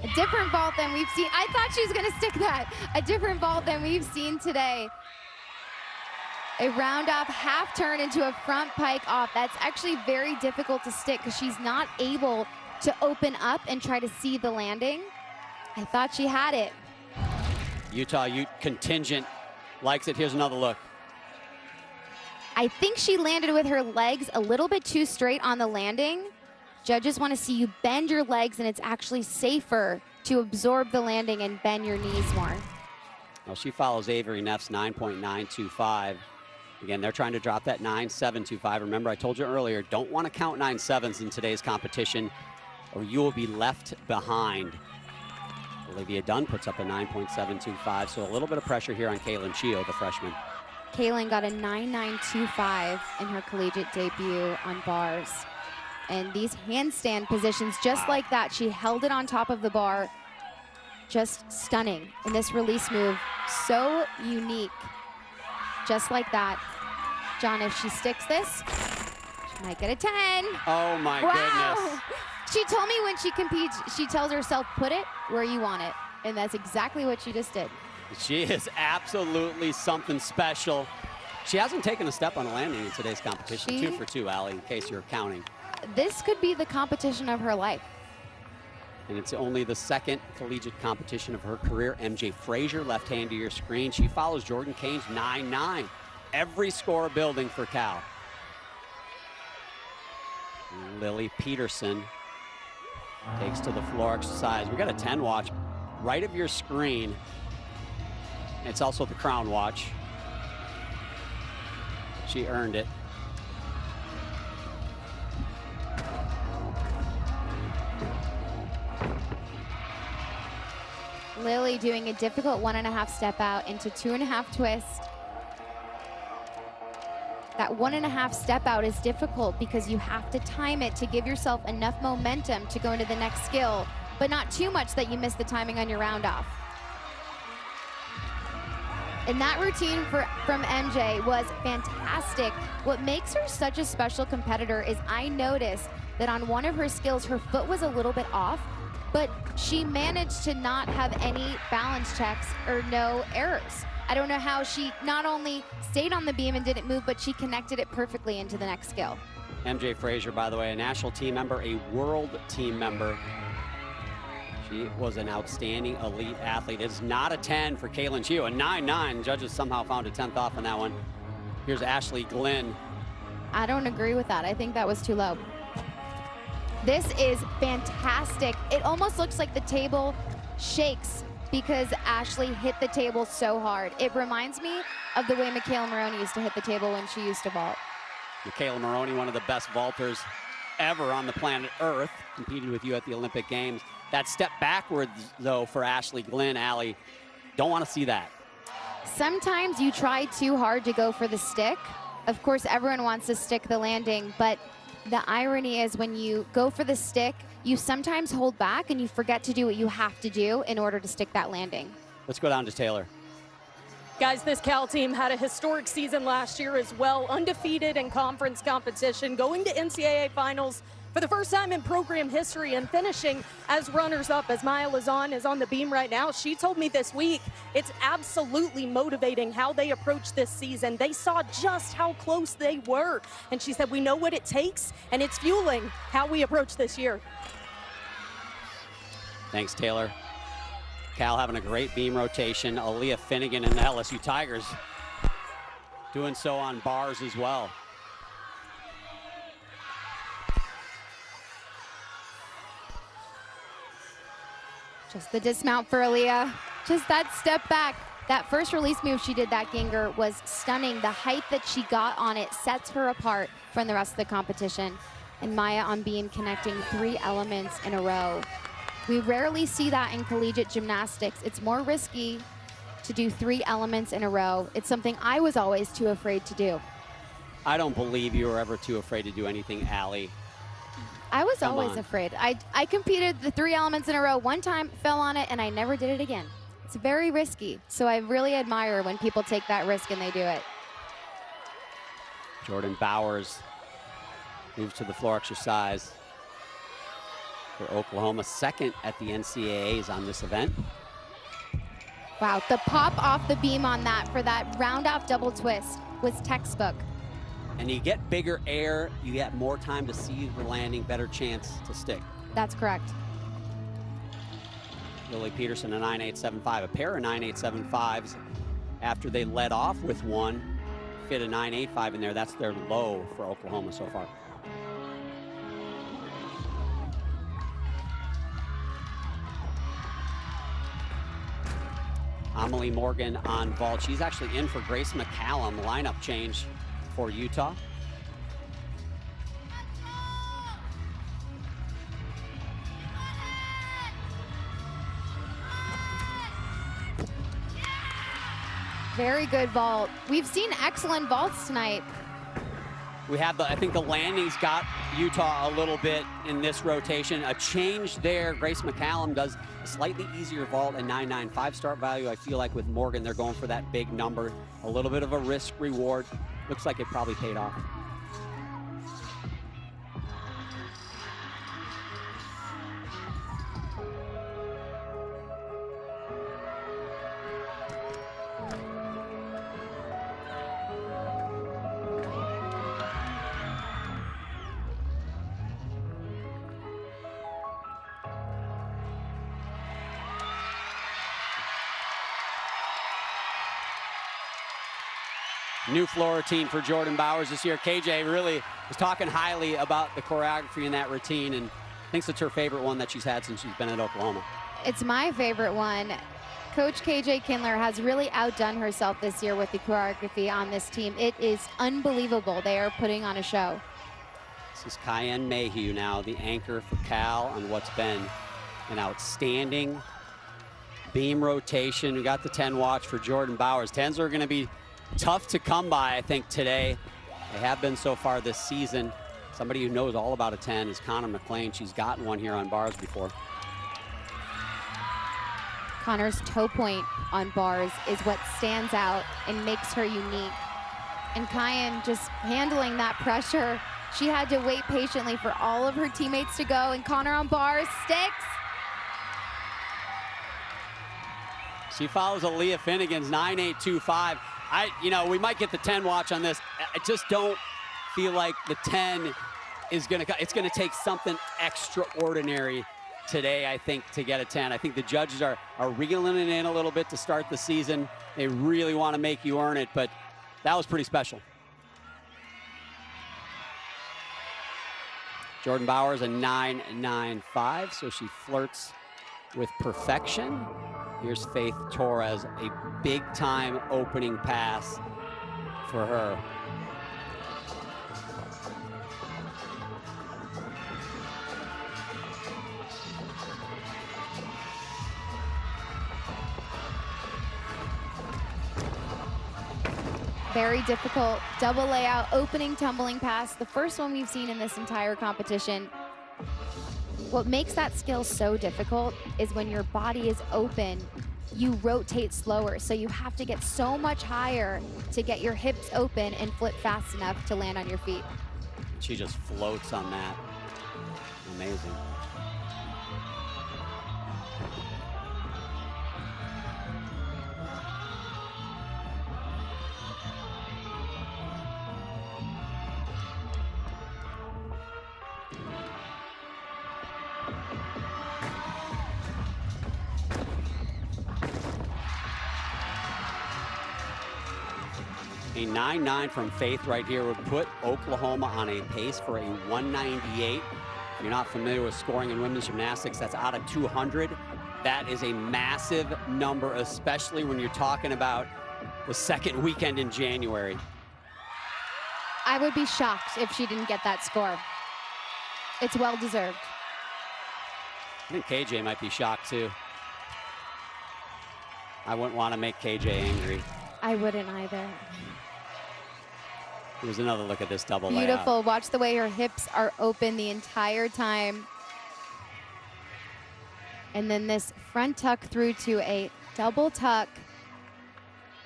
A different vault than we've seen. I thought she was going to stick that. A different vault than we've seen today. A round off half turn into a front pike off. That's actually very difficult to stick because she's not able to open up and try to see the landing. I thought she had it. Utah Ute contingent likes it. Here's another look. I think she landed with her legs a little bit too straight on the landing. Judges want to see you bend your legs, and it's actually safer to absorb the landing and bend your knees more. Well, she follows Avery Neff's 9.925. Again, they're trying to drop that 9.725. Remember, I told you earlier, don't want to count 9.7s in today's competition, or you will be left behind. Olivia Dunn puts up a 9.725, so a little bit of pressure here on Caitlin Chio, the freshman. Kaylin got a 9.925 in her collegiate debut on bars. And these handstand positions, just like that, she held it on top of the bar. Just stunning. And this release move, so unique. Just like that. John, if she sticks this, she might get a 10. Oh my goodness. She told me when she competes, she tells herself, put it where you want it. And that's exactly what she just did. She is absolutely something special. She hasn't taken a step on a landing in today's competition. 2 for 2, Allie, in case you're counting. This could be the competition of her life. And it's only the second collegiate competition of her career. MJ Frazier, left hand to your screen. She follows Jordan Kane's 9.9. Every score building for Cal. Lily Peterson takes to the floor exercise. We got a 10 watch right of your screen. It's also the crown watch. She earned it. Lily doing a difficult 1.5 step out into 2.5 twist. That 1.5 step out is difficult because you have to time it to give yourself enough momentum to go into the next skill, but not too much that you miss the timing on your round off. And that routine from MJ was fantastic. What makes her such a special competitor is I noticed that on one of her skills, her foot was a little bit off, but she managed to not have any balance checks or no errors. I don't know how she not only stayed on the beam and didn't move, but she connected it perfectly into the next skill. MJ Frazier, by the way, a national team member, a world team member. She was an outstanding elite athlete. It's not a 10 for Caitlin Chio, a 9.9. Judges somehow found a 10th off on that one. Here's Ashley Glynn. I don't agree with that. I think that was too low. This is fantastic. It almost looks like the table shakes because Ashley hit the table so hard. It reminds me of the way Michaela Maroney used to hit the table when she used to vault. Michaela Maroney, one of the best vaulters ever on the planet Earth, competed with you at the Olympic Games. That step backwards, though, for Ashley Glynn, Allie, don't want to see that. Sometimes you try too hard to go for the stick. Of course, everyone wants to stick the landing, but the irony is when you go for the stick, you sometimes hold back and you forget to do what you have to do in order to stick that landing. Let's go down to Taylor. Guys, this Cal team had a historic season last year as well, undefeated in conference competition, going to NCAA finals for the first time in program history and finishing as runners-up. As Maya Lazan is on the beam right now, she told me this week it's absolutely motivating how they approach this season. They saw just how close they were, and she said, we know what it takes, and it's fueling how we approach this year. Thanks, Taylor. Cal having a great beam rotation. Aaliyah Finnegan and the LSU Tigers doing so on bars as well. Just the dismount for Aaliyah. Just that step back. That first release move she did, that Ginger, was stunning. The height that she got on it sets her apart from the rest of the competition. And Maya on beam connecting 3 elements in a row. We rarely see that in collegiate gymnastics. It's more risky to do 3 elements in a row. It's something I was always too afraid to do. I don't believe you were ever too afraid to do anything, Allie. I was always afraid. I competed the 3 elements in a row one time, fell on it, and I never did it again. It's very risky, so I really admire when people take that risk and they do it. Jordan Bowers moves to the floor exercise for Oklahoma, second at the NCAAs on this event. Wow, the pop off the beam on that for that round off double twist was textbook. And you get bigger air, you get more time to see the landing, better chance to stick. That's correct. Lily Peterson, a 9.875, a pair of 9.875s after they led off with one, fit a 9.85 in there. That's their low for Oklahoma so far. Amelie Morgan on vault. She's actually in for Grace McCallum, lineup change for Utah. Very good vault. We've seen excellent vaults tonight. We have I think the landings got Utah a little bit in this rotation. A change there. Grace McCallum does a slightly easier vault and 9.95 start value. I feel like with Morgan, they're going for that big number. A little bit of a risk reward. Looks like it probably paid off. New floor routine for Jordan Bowers this year. KJ really was talking highly about the choreography in that routine and thinks it's her favorite one that she's had since she's been at Oklahoma. It's my favorite one. Coach KJ Kindler has really outdone herself this year with the choreography on this team. It is unbelievable. They are putting on a show. This is Cayenne Mayhew now, the anchor for Cal on what's been an outstanding beam rotation. We got the 10 watch for Jordan Bowers. 10s are going to be tough to come by, I think, today. They have been so far this season. Somebody who knows all about a 10 is Connor McLean. She's gotten one here on bars before. Connor's toe point on bars is what stands out and makes her unique. And Cayenne just handling that pressure. She had to wait patiently for all of her teammates to go, and Connor on bars sticks. She follows Aaliyah Finnegan's 9.825. We might get the 10 watch on this. I just don't feel like the 10 is it's gonna take something extraordinary today, I think, to get a 10. I think the judges are reeling it in a little bit to start the season. They really want to make you earn it, but that was pretty special. Jordan Bowers, a 9.95, so she flirts with perfection. Here's Faith Torres, a big-time opening pass for her. Very difficult double layout, opening tumbling pass, the first one we've seen in this entire competition. What makes that skill so difficult is when your body is open, you rotate slower. So you have to get so much higher to get your hips open and flip fast enough to land on your feet. She just floats on that. Amazing. A 9.9 from Faith right here would put Oklahoma on a pace for a 198. If you're not familiar with scoring in women's gymnastics, that's out of 200. That is a massive number, especially when you're talking about the second weekend in January. I would be shocked if she didn't get that score. It's well deserved. I think KJ might be shocked too. I wouldn't want to make KJ angry. I wouldn't either. Here's another look at this double layout. Beautiful. Watch the way her hips are open the entire time. And then this front tuck through to a double tuck,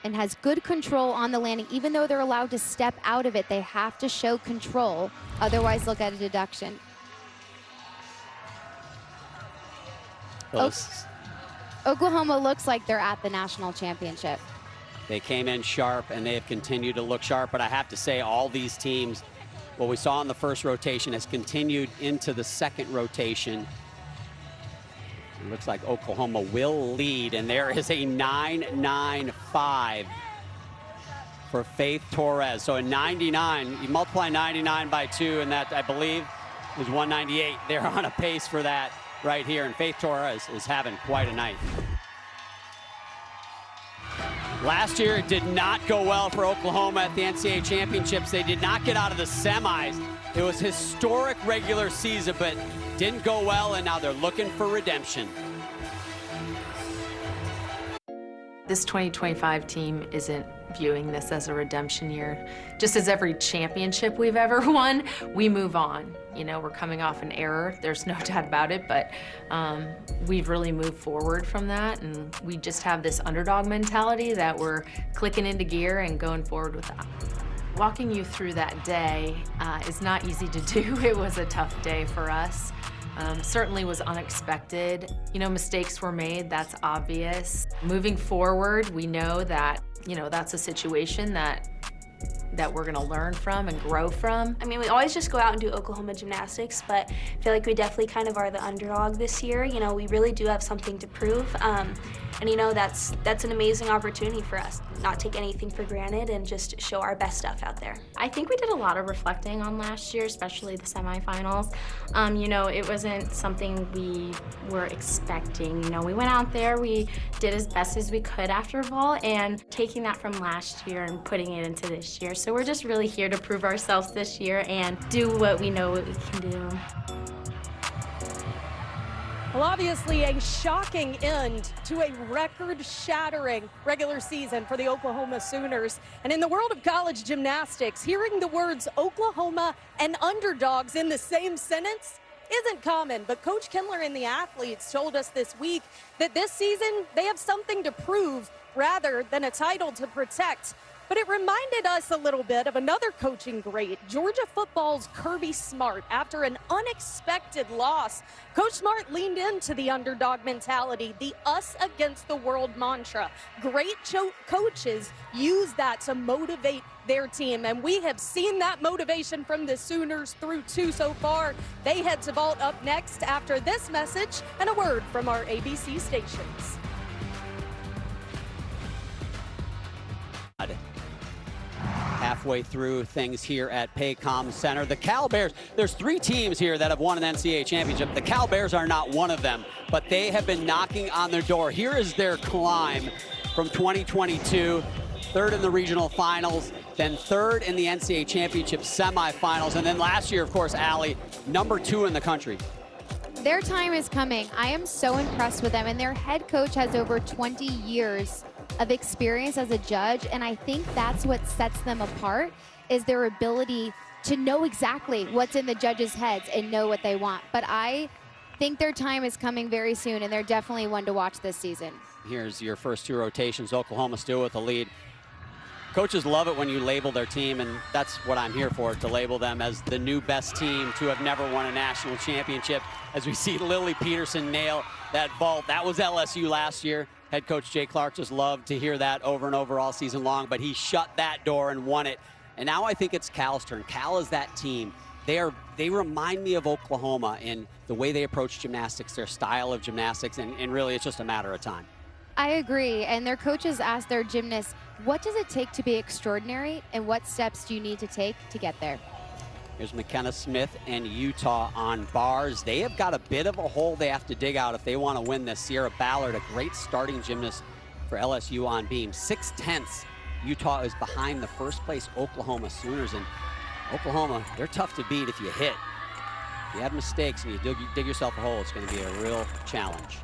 and has good control on the landing. Even though they're allowed to step out of it, they have to show control. Otherwise, they'll get a deduction. Oklahoma looks like they're at the national championship. They came in sharp, and they have continued to look sharp. But I have to say, all these teams, what we saw in the first rotation has continued into the second rotation. It looks like Oklahoma will lead, and there is a 9.95 for Faith Torres. So a 99, you multiply 99 by 2, and that, I believe, is 198. They're on a pace for that right here, and Faith Torres is having quite a night. Last year, it did not go well for Oklahoma at the NCAA championships. They did not get out of the semis. It was historic regular season, but didn't go well, and now they're looking for redemption. This 2025 team isn't viewing this as a redemption year. Just as every championship we've ever won, we move on. You know, we're coming off an error, there's no doubt about it, but we've really moved forward from that, and we just have this underdog mentality that we're clicking into gear and going forward with that. Walking you through that day is not easy to do. It was a tough day for us. Certainly was unexpected. You know, mistakes were made, that's obvious. Moving forward, we know that, you know, that's a situation that we're gonna learn from and grow from. I mean, we always just go out and do Oklahoma gymnastics, but I feel like we definitely kind of are the underdog this year. You know, we really do have something to prove. And you know, that's an amazing opportunity for us. Not take anything for granted and just show our best stuff out there. I think we did a lot of reflecting on last year, especially the semifinals. You know, it wasn't something we were expecting. You know, we went out there, we did as best as we could after vault, and taking that from last year and putting it into this year. So we're just really here to prove ourselves this year and do what we know what we can do. Well, obviously a shocking end to a record-shattering regular season for the Oklahoma Sooners. And in the world of college gymnastics, hearing the words Oklahoma and underdogs in the same sentence isn't common. But Coach Kindler and the athletes told us this week that this season they have something to prove rather than a title to protect. But it reminded us a little bit of another coaching great, Georgia football's Kirby Smart. After an unexpected loss, Coach Smart leaned into the underdog mentality, the us against the world mantra. Great coaches use that to motivate their team, and we have seen that motivation from the Sooners through 2 so far. They head to vault up next after this message and a word from our ABC stations. Halfway through things here at Paycom Center. The Cal Bears, there's 3 teams here that have won an NCAA championship. The Cal Bears are not one of them, but they have been knocking on their door. Here is their climb from 2022, 3rd in the regional finals, then 3rd in the NCAA championship semifinals, and then last year, of course, Allie, number 2 in the country. Their time is coming. I am so impressed with them, and their head coach has over 20 years of experience as a judge, and I think that's what sets them apart, is their ability to know exactly what's in the judges' heads and know what they want. But I think their time is coming very soon, and they're definitely one to watch this season. Here's your first two rotations. Oklahoma still with the lead. Coaches love it when you label their team, and that's what I'm here for, to label them as the new best team to have never won a national championship. As we see Lily Peterson nail that vault. That was LSU last year. Head coach Jay Clark just loved to hear that over and over all season long, but he shut that door and won it. And now I think it's Cal's turn. Cal is that team. They remind me of Oklahoma in the way they approach gymnastics, their style of gymnastics, and really it's just a matter of time. I agree, and their coaches ask their gymnasts, what does it take to be extraordinary, and what steps do you need to take to get there? Here's McKenna Smith and Utah on bars. They have got a bit of a hole they have to dig out if they want to win this. Sierra Ballard, a great starting gymnast for LSU on beam. 6/10. Utah is behind the first place Oklahoma Sooners, and Oklahoma, they're tough to beat if you hit. If you have mistakes and you dig yourself a hole, it's going to be a real challenge.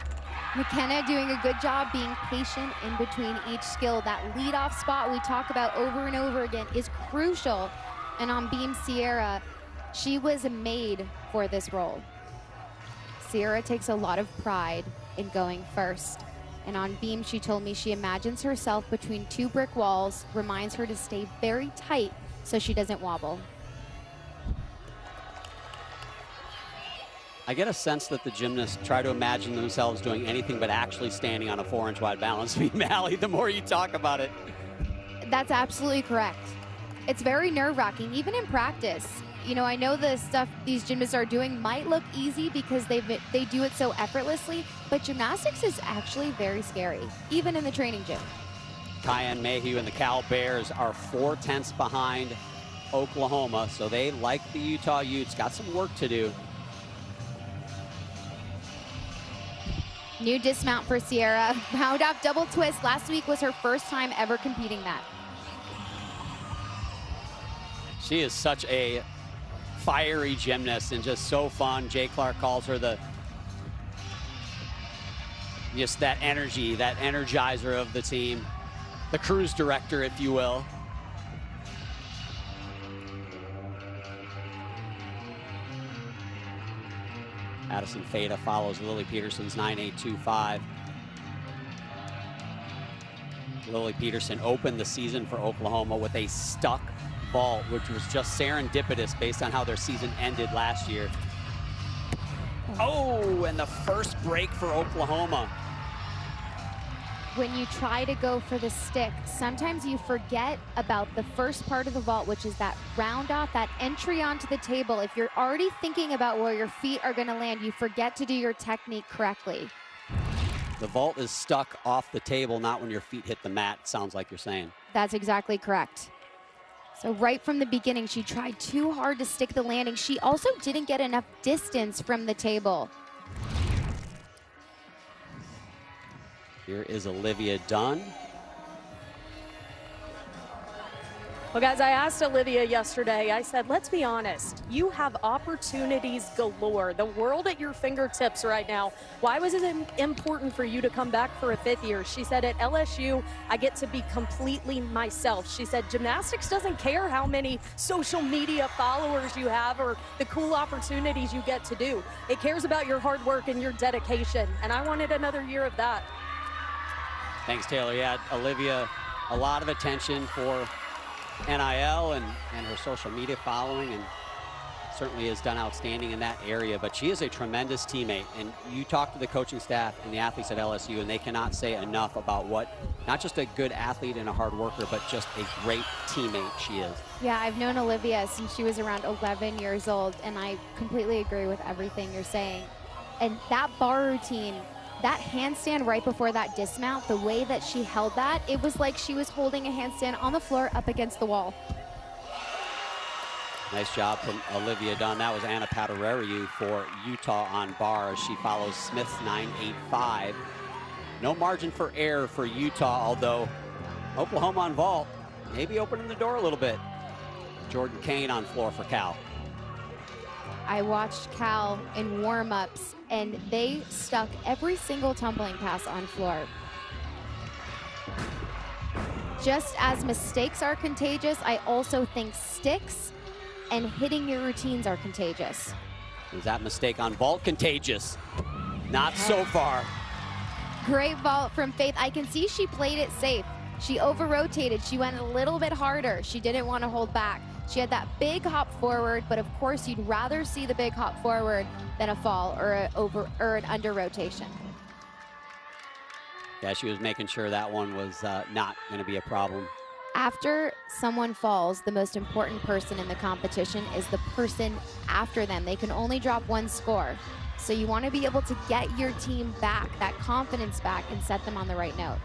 McKenna doing a good job being patient in between each skill. That leadoff spot we talk about over and over again is crucial. And on beam, Sierra, she was made for this role. Sierra takes a lot of pride in going first. And on beam, she told me she imagines herself between two brick walls, reminds her to stay very tight so she doesn't wobble. I get a sense that the gymnasts try to imagine themselves doing anything but actually standing on a 4-inch wide balance beam, Allie, the more you talk about it. That's absolutely correct. It's very nerve-wracking, even in practice. You know, I know the stuff these gymnasts are doing might look easy because they do it so effortlessly, but gymnastics is actually very scary, even in the training gym. Kyan Mayhew and the Cal Bears are 4/10 behind Oklahoma, so they, like the Utah Utes, got some work to do. New dismount for Sierra. Round off double twist. Last week was her first time ever competing that. She is such a fiery gymnast and just so fun. Jay Clark calls her just that energy, that energizer of the team. The cruise director, if you will. Addison Fada follows Lily Peterson's 9.825. Lily Peterson opened the season for Oklahoma with a stuck vault, which was just serendipitous based on how their season ended last year. Oh, and the first break for Oklahoma. When you try to go for the stick, sometimes you forget about the first part of the vault, which is that round off, that entry onto the table. If you're already thinking about where your feet are going to land, you forget to do your technique correctly. The vault is stuck off the table, not when your feet hit the mat, sounds like you're saying. That's exactly correct. So right from the beginning, she tried too hard to stick the landing. She also didn't get enough distance from the table. Here is Olivia Dunn. Well, guys, I asked Olivia yesterday, I said, let's be honest, you have opportunities galore, the world at your fingertips right now. Why was it important for you to come back for a 5th year? She said, at LSU, I get to be completely myself. She said, gymnastics doesn't care how many social media followers you have or the cool opportunities you get to do. It cares about your hard work and your dedication, and I wanted another year of that. Thanks, Taylor. Yeah, Olivia, a lot of attention for NIL and her social media following, and certainly has done outstanding in that area, but she is a tremendous teammate. And you talk to the coaching staff and the athletes at LSU, and they cannot say enough about what, not just a good athlete and a hard worker, but just a great teammate she is. Yeah, I've known Olivia since she was around 11 years old, and I completely agree with everything you're saying. And that bar routine, that handstand right before that dismount, the way that she held that, it was like she was holding a handstand on the floor up against the wall. Nice job from Olivia Dunn. That was Anna Patarariu for Utah on bars. She follows Smith's 9.85. No margin for error for Utah, although Oklahoma on vault, maybe opening the door a little bit. Jordan Kane on floor for Cal. I watched Cal in warm-ups, and they stuck every single tumbling pass on floor. Just as mistakes are contagious, I also think sticks and hitting your routines are contagious. Is that mistake on vault contagious? Not so far. Great vault from Faith. I can see she played it safe. She over-rotated. She went a little bit harder. She didn't want to hold back. She had that big hop forward, but of course you'd rather see the big hop forward than a fall or an under rotation. Yeah, she was making sure that one was not going to be a problem. After someone falls, the most important person in the competition is the person after them. They can only drop one score. So you want to be able to get your team back, that confidence back, and set them on the right note.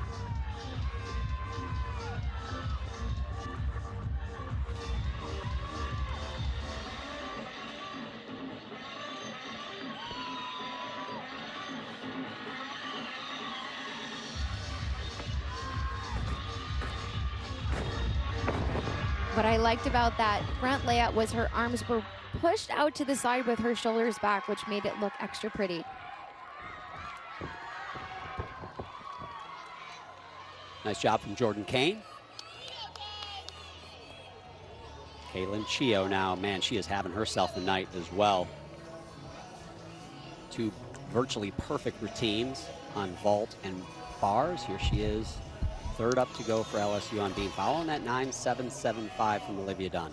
What I liked about that front layout was her arms were pushed out to the side with her shoulders back, which made it look extra pretty. Nice job from Jordan Kane. Kaylin Chio now, man, she is having herself a night as well. Two virtually perfect routines on vault and bars. Here she is, third up to go for LSU on beam, following that 9.775 from Olivia Dunn.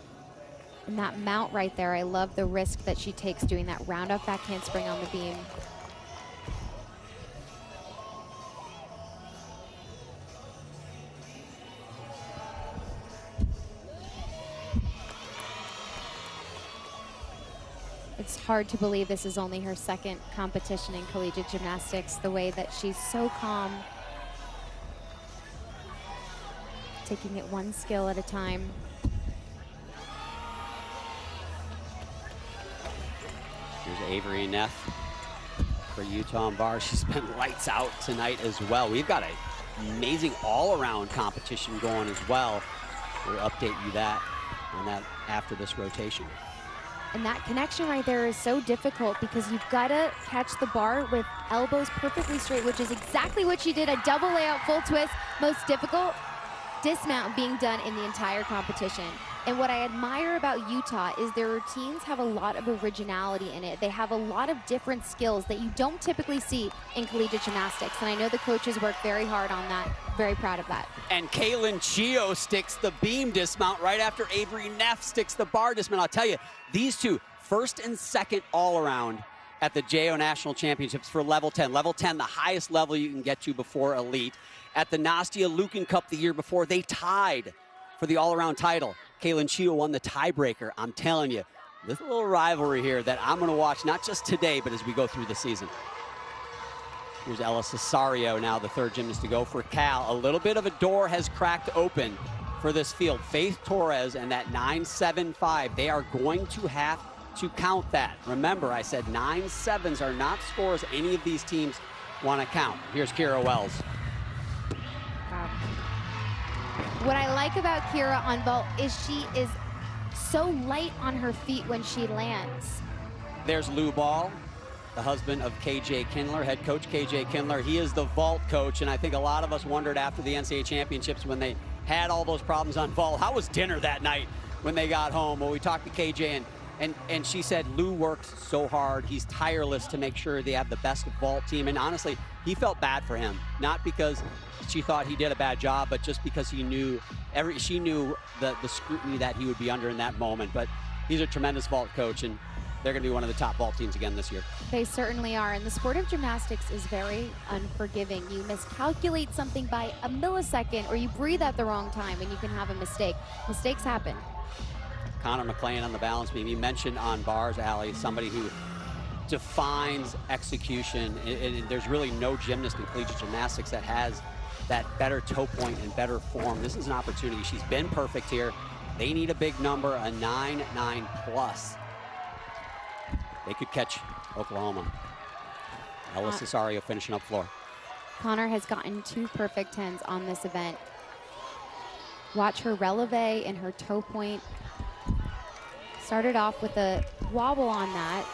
And that mount right there, I love the risk that she takes doing that round up back handspring on the beam. It's hard to believe this is only her second competition in collegiate gymnastics, the way that she's so calm, taking it one skill at a time. Here's Avery Neff for Utah on bar. She's been lights out tonight as well. We've got an amazing all-around competition going as well. We'll update you on that after this rotation. And that connection right there is so difficult because you've got to catch the bar with elbows perfectly straight, which is exactly what she did. A double layout full twist, most difficult dismount being done in the entire competition. And what I admire about Utah is their routines have a lot of originality in it. They have a lot of different skills that you don't typically see in collegiate gymnastics. And I know the coaches work very hard on that. Very proud of that. And Kaylin Chio sticks the beam dismount right after Avery Neff sticks the bar dismount. I'll tell you, these two, first and second all around at the JO National Championships for level 10. Level 10, the highest level you can get to before elite. At the Nastia Lukin Cup the year before, they tied for the all-around title. Kaylin Chio won the tiebreaker. I'm telling you, this little rivalry here that I'm going to watch not just today, but as we go through the season. Here's Ella Cesario now, the third gymnast to go for Cal. A little bit of a door has cracked open for this field. Faith Torres and that 9.75, they are going to have to count that. Remember, I said 9.7s are not scores any of these teams want to count. Here's Kira Wells. What I like about Kira on vault is she is so light on her feet when she lands. There's Lou Ball, the husband of KJ Kindler, head coach KJ Kindler. He is the vault coach, and I think a lot of us wondered after the NCAA championships when they had all those problems on vault, how was dinner that night when they got home? Well, we talked to KJ, and she said Lou works so hard. He's tireless to make sure they have the best vault team, and honestly, he felt bad for him, not because she thought he did a bad job, but just because she knew the scrutiny that he would be under in that moment. But he's a tremendous vault coach, and they're going to be one of the top vault teams again this year. They certainly are, and the sport of gymnastics is very unforgiving. You miscalculate something by a millisecond, or you breathe at the wrong time, and you can have a mistake. Mistakes happen. Connor McLean on the balance beam. You mentioned on bars, Allie, somebody who defines execution. And there's really no gymnast in collegiate gymnastics that has that better toe point and better form. This is an opportunity. She's been perfect here. They need a big number, a 9.9 plus. They could catch Oklahoma. Ella Cesario finishing up floor. Connor has gotten 2 perfect 10s on this event. Watch her releve and her toe point. Started off with a wobble on that.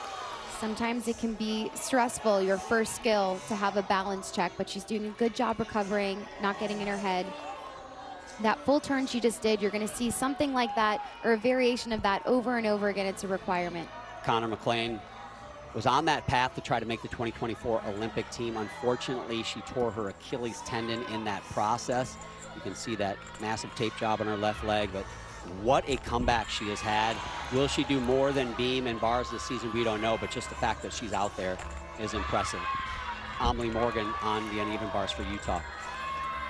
Sometimes it can be stressful, your first skill, to have a balance check, but she's doing a good job recovering, not getting in her head. That full turn she just did, you're going to see something like that or a variation of that over and over again. It's a requirement. Connor McLean was on that path to try to make the 2024 Olympic team. Unfortunately, she tore her Achilles tendon in that process. You can see that massive tape job on her left leg, but what a comeback she has had. Will she do more than beam and bars this season? We don't know, but just the fact that she's out there is impressive. Amelie Morgan on the uneven bars for Utah.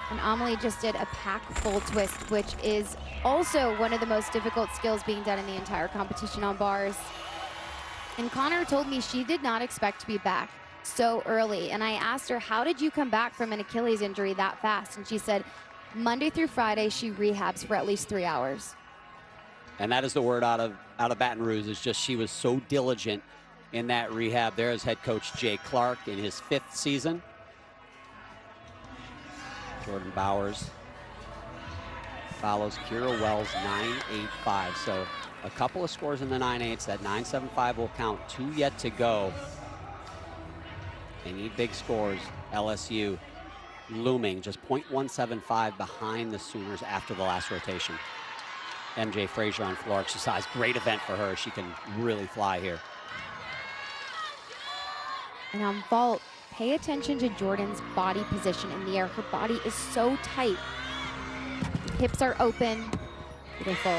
And Amelie just did a pack full twist, which is also one of the most difficult skills being done in the entire competition on bars. And Connor told me she did not expect to be back so early. And I asked her, how did you come back from an Achilles injury that fast? And she said, Monday through Friday, she rehabs for at least 3 hours. And that is the word out of Baton Rouge, is just she was so diligent in that rehab. There is head coach Jay Clark in his 5th season. Jordan Bowers follows Kira Wells 9.85. So a couple of scores in the 9.8s. That 9.75 will count. 2 yet to go. They need big scores. LSU looming just 0.175 behind the Sooners after the last rotation. MJ Frazier on floor exercise. Great event for her. She can really fly here. And on vault, pay attention to Jordan's body position in the air. Her body is so tight. Hips are open. Beautiful.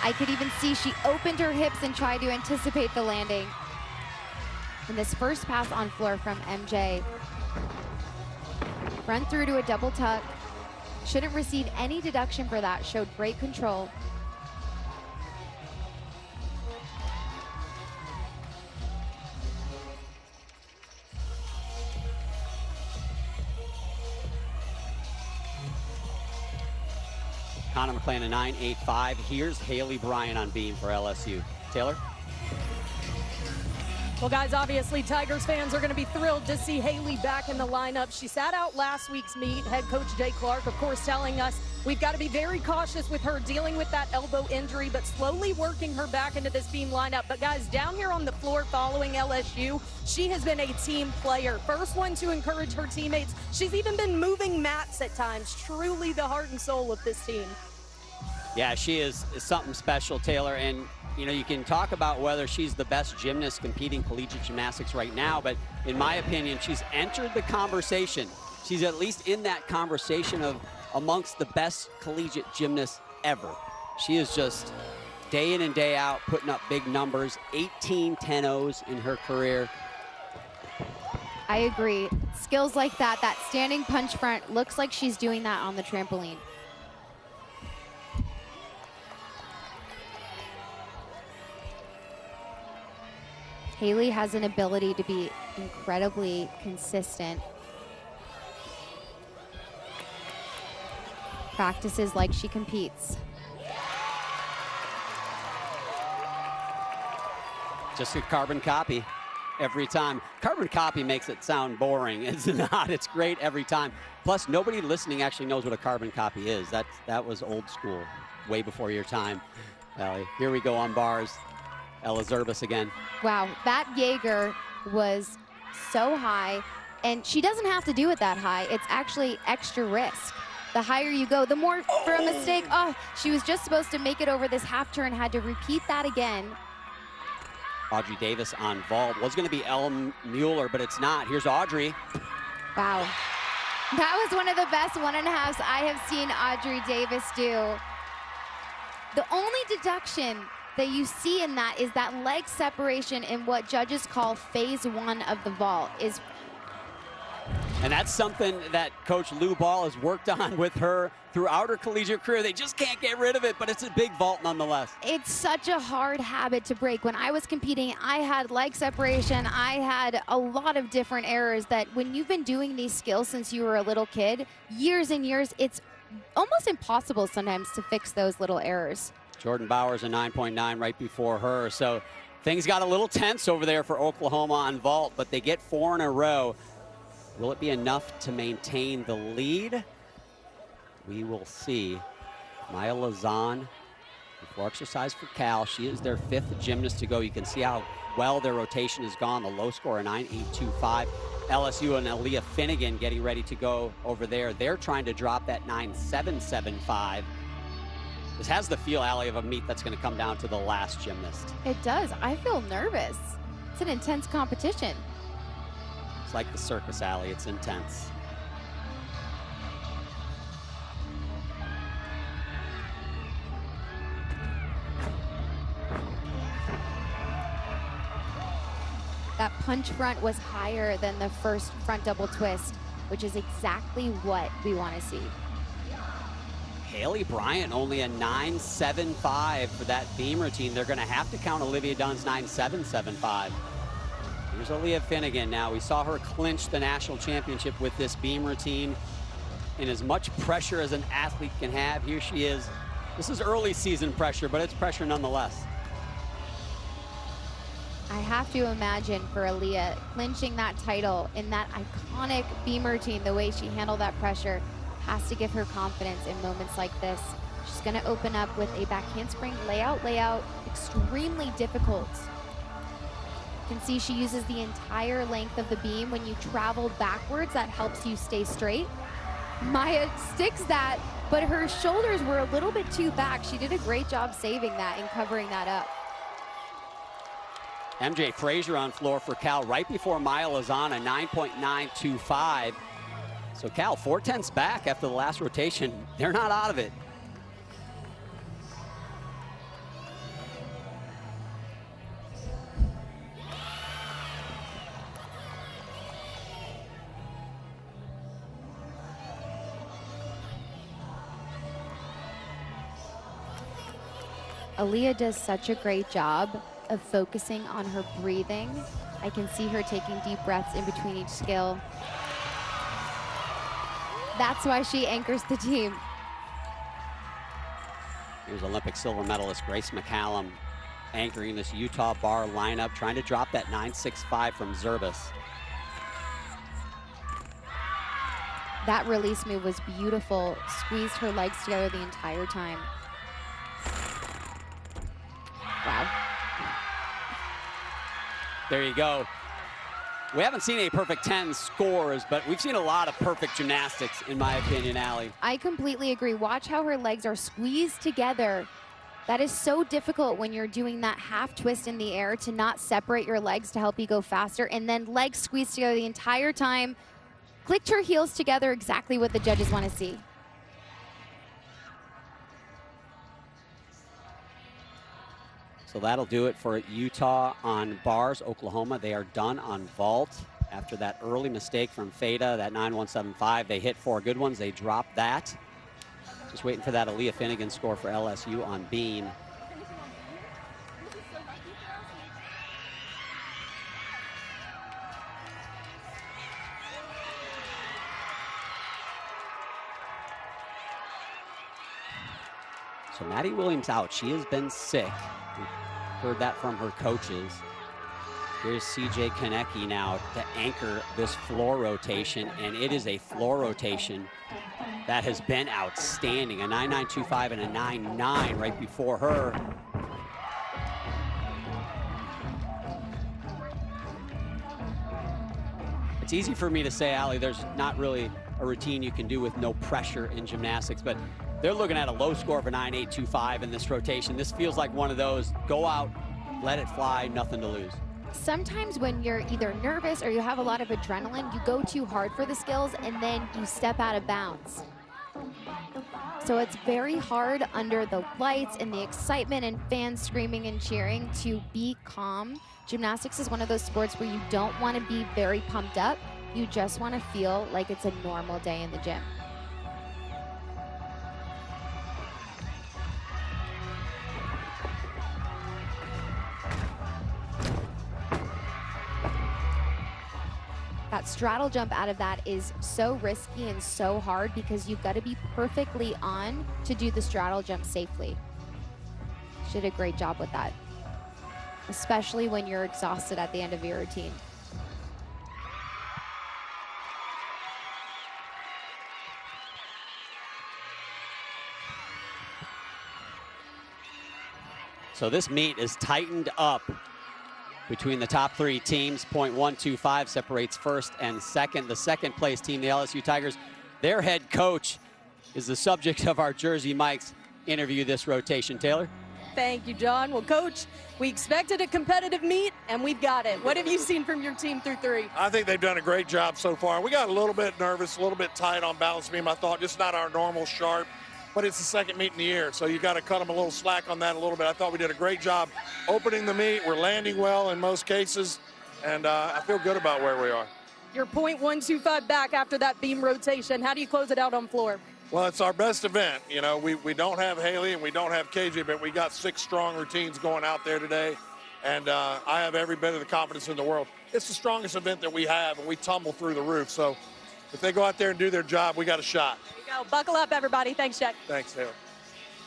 I could even see she opened her hips and tried to anticipate the landing. And this first pass on floor from MJ. Front through to a double tuck. Shouldn't receive any deduction for that. Showed great control. Connor McClain a 9.85. Here's Haley Bryant on beam for LSU. Taylor? Well, guys, obviously Tigers fans are going to be thrilled to see Haley back in the lineup. She sat out last week's meet. Head coach Jay Clark, of course, telling us we've got to be very cautious with her dealing with that elbow injury, but slowly working her back into this beam lineup. But guys, down here on the floor following LSU, she has been a team player. First one to encourage her teammates. She's even been moving mats at times. Truly the heart and soul of this team. Yeah, she is something special, Taylor. And, you know, you can talk about whether she's the best gymnast competing collegiate gymnastics right now, but in my opinion, she's entered the conversation. She's at least in that conversation of amongst the best collegiate gymnasts ever. She is just day in and day out putting up big numbers, 18 10-0s in her career. I agree. Skills like that, that standing punch front, looks like she's doing that on the trampoline. Haley has an ability to be incredibly consistent. Practices like she competes. Just a carbon copy every time. Carbon copy makes it sound boring. It's not. It's great every time. Plus, nobody listening actually knows what a carbon copy is. That was old school, way before your time, Allie. Here we go on bars. Ella Zerbis again. Wow, that Jaeger was so high, and she doesn't have to do it that high. It's actually extra risk. The higher you go, the more for a mistake. Oh, she was just supposed to make it over this half turn, had to repeat that again. Audrey Davis on vault. Was going to be Ellen Mueller, but it's not. Here's Audrey. Wow. That was one of the best 1.5s I have seen Audrey Davis do. The only deduction that you see in that is that leg separation in what judges call phase 1 of the vault. And that's something that Coach Lou Ball has worked on with her throughout her collegiate career. They just can't get rid of it, but it's a big vault nonetheless. It's such a hard habit to break. When I was competing, I had leg separation. I had a lot of different errors that when you've been doing these skills since you were a little kid, years and years, it's almost impossible sometimes to fix those little errors. Jordan Bowers a 9.9 right before her. So things got a little tense over there for Oklahoma on vault, but they get 4 in a row. Will it be enough to maintain the lead? We will see. Maya Lazan, floor exercise for Cal. She is their 5th gymnast to go. You can see how well their rotation has gone. The low score, a 9.825. LSU and Aaliyah Finnegan getting ready to go over there. They're trying to drop that 9.775. This has the feel, Allie, of a meet that's going to come down to the last gymnast. It does. I feel nervous. It's an intense competition. It's like the circus, alley. It's intense. That punch front was higher than the first front double twist, which is exactly what we want to see. Haley Bryant only a 9.75 for that beam routine. They're going to have to count Olivia Dunn's 9.775. Here's Aaliyah Finnegan now. We saw her clinch the national championship with this beam routine. And as much pressure as an athlete can have, here she is. This is early season pressure, but it's pressure nonetheless. I have to imagine for Aaliyah clinching that title in that iconic beam routine, the way she handled that pressure has to give her confidence in moments like this. She's going to open up with a back handspring layout, extremely difficult. You can see she uses the entire length of the beam. When you travel backwards, that helps you stay straight. Maya sticks that, but her shoulders were a little bit too back. She did a great job saving that and covering that up. MJ Frazier on floor for Cal right before Maya Lozana, 9.925. So Cal 4/10 back after the last rotation. They're not out of it. Aaliyah does such a great job of focusing on her breathing. I can see her taking deep breaths in between each skill. That's why she anchors the team. Here's Olympic silver medalist Grace McCallum anchoring this Utah bar lineup, trying to drop that 9.65 from Zerbis. That release move was beautiful. Squeezed her legs together the entire time. Wow. There you go. We haven't seen any perfect 10 scores, but we've seen a lot of perfect gymnastics, in my opinion, Allie. I completely agree. Watch how her legs are squeezed together. That is so difficult when you're doing that half twist in the air to not separate your legs to help you go faster, and then legs squeezed together the entire time. Clicked her heels together, exactly what the judges want to see. So that'll do it for Utah on bars. Oklahoma, they are done on vault. After that early mistake from Feda, that 9.175, they hit 4 good ones. They dropped that. Just waiting for that Aaliyah Finnegan score for LSU on beam. So Maddie Williams out. She has been sick. We heard that from her coaches. Here's CJ Konecki now to anchor this floor rotation, and it is a floor rotation that has been outstanding. A 9.925 and a 9.9 right before her. It's easy for me to say, Allie, there's not really a routine you can do with no pressure in gymnastics, but they're looking at a low score of a 9.825 in this rotation. This feels like one of those, go out, let it fly, nothing to lose. Sometimes when you're either nervous or you have a lot of adrenaline, you go too hard for the skills and then you step out of bounds. So it's very hard under the lights and the excitement and fans screaming and cheering to be calm. Gymnastics is one of those sports where you don't want to be very pumped up. You just want to feel like it's a normal day in the gym. That straddle jump out of that is so risky and so hard because you've got to be perfectly on to do the straddle jump safely. She did a great job with that, especially when you're exhausted at the end of your routine. So this meet is tightened up between the top 3 teams. 0.125 separates first and second. The second place team, the LSU Tigers, their head coach is the subject of our Jersey Mike's interview this rotation. Taylor? Thank you, John. Well, Coach, we expected a competitive meet, and we've got it. What have you seen from your team through 3? I think they've done a great job so far. We got a little bit nervous, a little bit tight on balance beam, I thought, just not our normal sharp, but it's the second meet in the year, so you got to cut them a little slack on that a little bit. I thought we did a great job opening the meet. We're landing well in most cases, and I feel good about where we are. You're .125 back after that beam rotation. How do you close it out on floor? Well, it's our best event. You know, we don't have Haley and we don't have KJ, but we got 6 strong routines going out there today. And I have every bit of the confidence in the world. It's the strongest event that we have, and we tumble through the roof. So if they go out there and do their job, we got a shot. There you go. Buckle up, everybody. Thanks, Jack. Thanks, Taylor.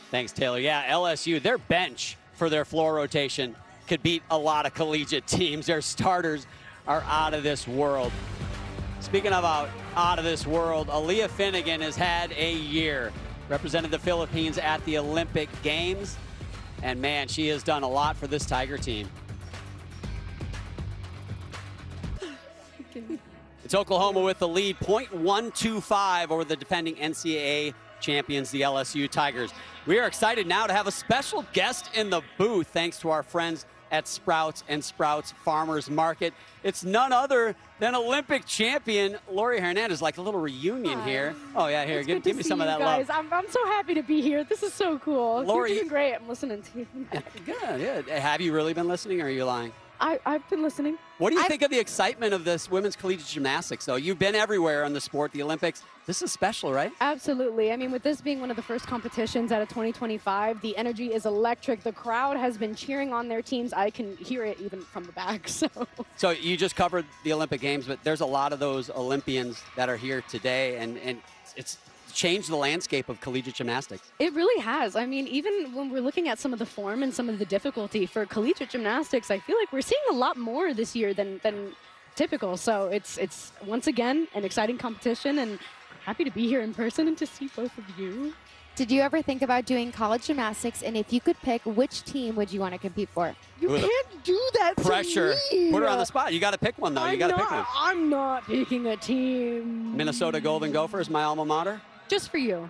Thanks, Taylor. Yeah, LSU, their bench for their floor rotation could beat a lot of collegiate teams. Their starters are out of this world. Speaking of out of this world, Aaliyah Finnegan has had a year. Represented the Philippines at the Olympic Games. And man, she has done a lot for this Tiger team. It's Oklahoma with the lead, .125 over the defending NCAA champions, the LSU Tigers. We are excited now to have a special guest in the booth, thanks to our friends at Sprouts and Sprouts Farmers Market. It's none other than Olympic champion Lori Hernandez. Like a little reunion here. Oh yeah, here, give me some of that guys. love. I'm so happy to be here. This is so cool. Lori, you're doing great. I'm listening to you. Good. Have you really been listening, or are you lying? I've been listening. What do you think of the excitement of this women's collegiate gymnastics, though? You've been everywhere in the sport, the Olympics. This is special, right? Absolutely. I mean, with this being one of the first competitions out of 2025, the energy is electric. The crowd has been cheering on their teams. I can hear it even from the back. So you just covered the Olympic Games, but there's a lot of those Olympians that are here today, and it's changed the landscape of collegiate gymnastics. It really has. I mean, even when we're looking at some of the form and some of the difficulty for collegiate gymnastics, I feel like we're seeing a lot more this year than typical. So it's once again an exciting competition, and happy to be here in person and to see both of you. Did you ever think about doing college gymnastics, and if you could pick, which team would you want to compete for? You can't do that Pressure. to me. Put her on the spot. You got to pick one, though. You got to pick one. I'm not picking a team. Minnesota Golden Gophers, my alma mater. Just for you.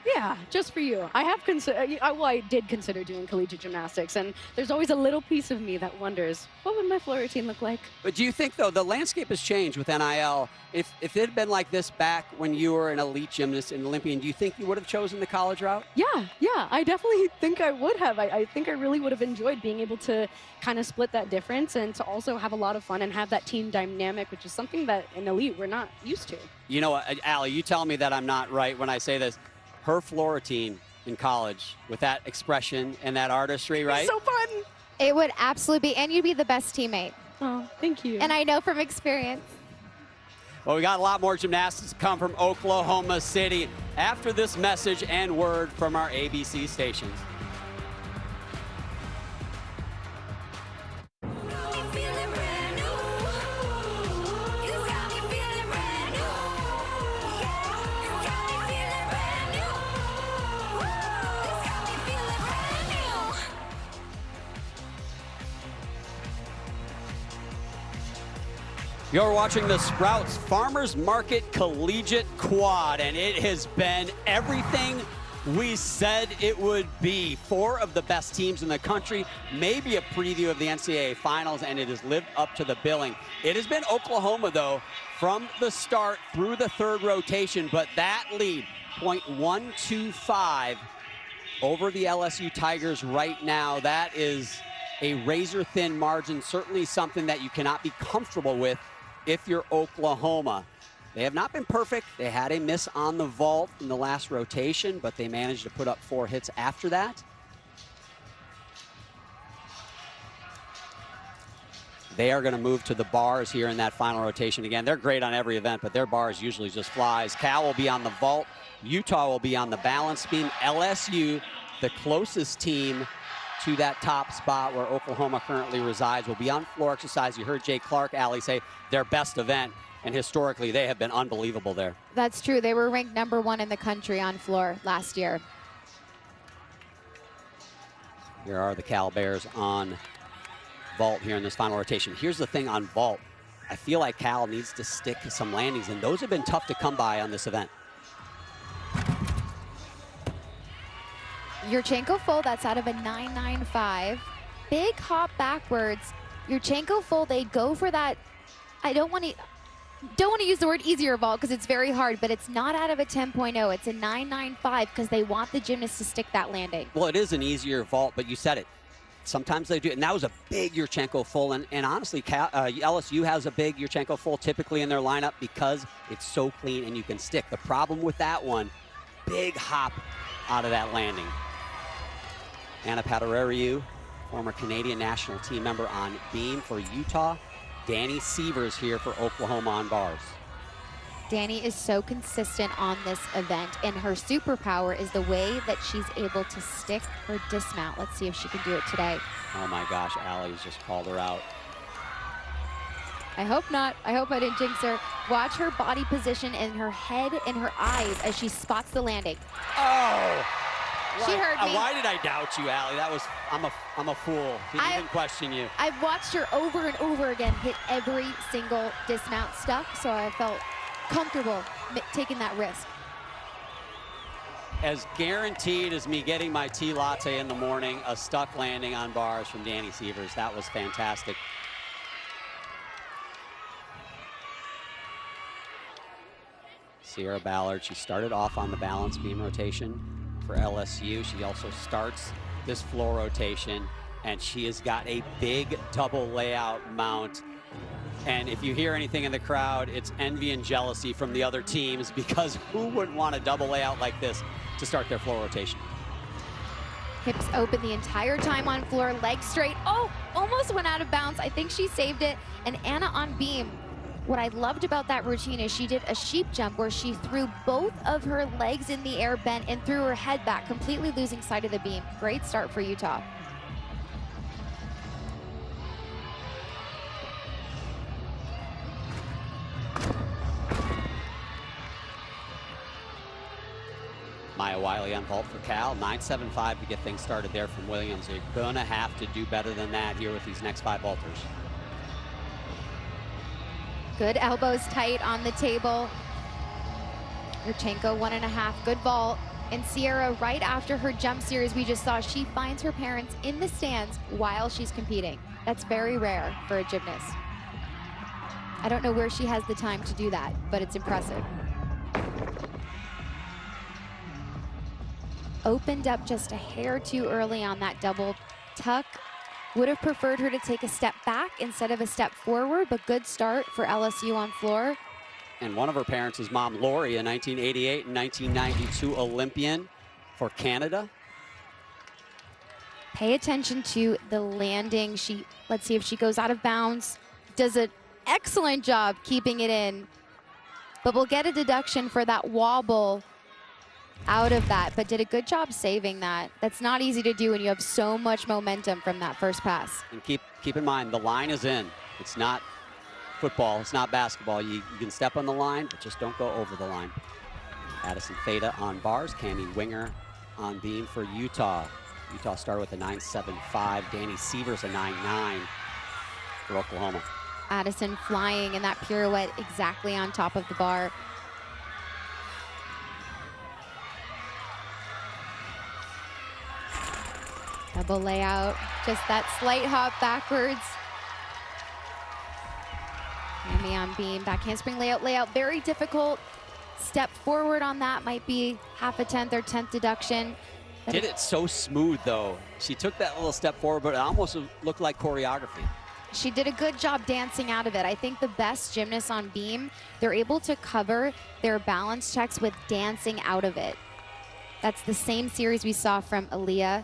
Yeah, just for you. I did consider doing collegiate gymnastics, and there's always a little piece of me that wonders, what would my floor routine look like? But do you think, though, the landscape has changed with NIL? If it had been like this back when you were an elite gymnast and Olympian, do you think you would have chosen the college route? Yeah, I definitely think I would have. I think I really would have enjoyed being able to kind of split that difference and to also have a lot of fun and have that team dynamic, which is something that in elite we're not used to. You know what, Allie, you tell me that I'm not right when I say this. Her floor routine in college with that expression and that artistry, right? It's so fun. It would absolutely be, and you'd be the best teammate. Oh, thank you. And I know from experience. Well, we got a lot more gymnastics to come from Oklahoma City after this message and word from our ABC stations. You're watching the Sprouts Farmers Market Collegiate Quad, and it has been everything we said it would be. 4 of the best teams in the country, maybe a preview of the NCAA finals, and it has lived up to the billing. It has been Oklahoma, though, from the start through the 3rd rotation, but that lead, .125 over the LSU Tigers right now, that is a razor-thin margin, certainly something that you cannot be comfortable with if you're Oklahoma. They have not been perfect. They had a miss on the vault in the last rotation, but they managed to put up 4 hits after that. They are going to move to the bars here in that final rotation. Again, they're great on every event, but their bars usually just flies. Cal will be on the vault. Utah will be on the balance beam. LSU, the closest team to that top spot where Oklahoma currently resides, will be on floor exercise. You heard Jay Clark, Allie, say their best event, and historically they have been unbelievable there. That's true. They were ranked #1 in the country on floor last year. Here are the Cal Bears on vault here in this final rotation. Here's the thing on vault. I feel like Cal needs to stick some landings, and those have been tough to come by on this event. Yurchenko full, that's out of a 9.95. Big hop backwards. Yurchenko full, they go for that. I don't want to use the word easier vault because it's very hard, but it's not out of a 10.0. It's a 9.95 because they want the gymnast to stick that landing. Well, it is an easier vault, but you said it. Sometimes they do, and that was a big Yurchenko full, and honestly, LSU has a big Yurchenko full typically in their lineup because it's so clean and you can stick. The problem with that one, big hop out of that landing. Anna Paderariu, former Canadian national team member on beam for Utah. Danny Sievers here for Oklahoma on bars. Danny is so consistent on this event, and her superpower is the way that she's able to stick her dismount. Let's see if she can do it today. Oh my gosh, Allie's just called her out. I hope not. I hope I didn't jinx her. Watch her body position and her head and her eyes as she spots the landing. Oh! She heard me. Why did I doubt you, Allie? That was, I'm a fool. Didn't even question you. I've watched her over and over again hit every single dismount stuck, so I felt comfortable taking that risk. As guaranteed as me getting my tea latte in the morning, a stuck landing on bars from Danny Sievers. That was fantastic. Sierra Ballard, she started off on the balance beam rotation for LSU. She also starts this floor rotation, and she has got a big double layout mount. And if you hear anything in the crowd, it's envy and jealousy from the other teams, because who wouldn't want a double layout like this to start their floor rotation? Hips open the entire time on floor, legs straight. Oh, almost went out of bounds. I think she saved it. And Anna on beam. What I loved about that routine is she did a sheep jump where she threw both of her legs in the air bent and threw her head back, completely losing sight of the beam. Great start for Utah. Maya Wiley on vault for Cal, 9.75 to get things started there from Williams. They're gonna have to do better than that here with these next 5 vaulters. Good elbows tight on the table. Yurchenko 1.5, good vault. And Sierra, right after her jump series we just saw, she finds her parents in the stands while she's competing. That's very rare for a gymnast. I don't know where she has the time to do that, but it's impressive. Opened up just a hair too early on that double tuck. Would have preferred her to take a step back instead of a step forward, but good start for LSU on floor. And one of her parents is mom, Lori, a 1988 and 1992 Olympian for Canada. Pay attention to the landing. Let's see if she goes out of bounds. Does an excellent job keeping it in, but we'll get a deduction for that wobble out of that, but did a good job saving that. That's not easy to do when you have so much momentum from that first pass. And keep in mind, the line is in. It's not football, it's not basketball. You can step on the line, but just don't go over the line. Addison Feta on bars, Cami Winger on beam for Utah. Utah started with a 9.75, Danny Sievers a 9.9 for Oklahoma. Addison flying in that pirouette exactly on top of the bar. Double layout, just that slight hop backwards. Cami on beam, back handspring layout, very difficult. Step forward on that might be half a 10th or 10th deduction. Did it so smooth though. She took that little step forward, but it almost looked like choreography. She did a good job dancing out of it. I think the best gymnasts on beam, they're able to cover their balance checks with dancing out of it. That's the same series we saw from Aaliyah.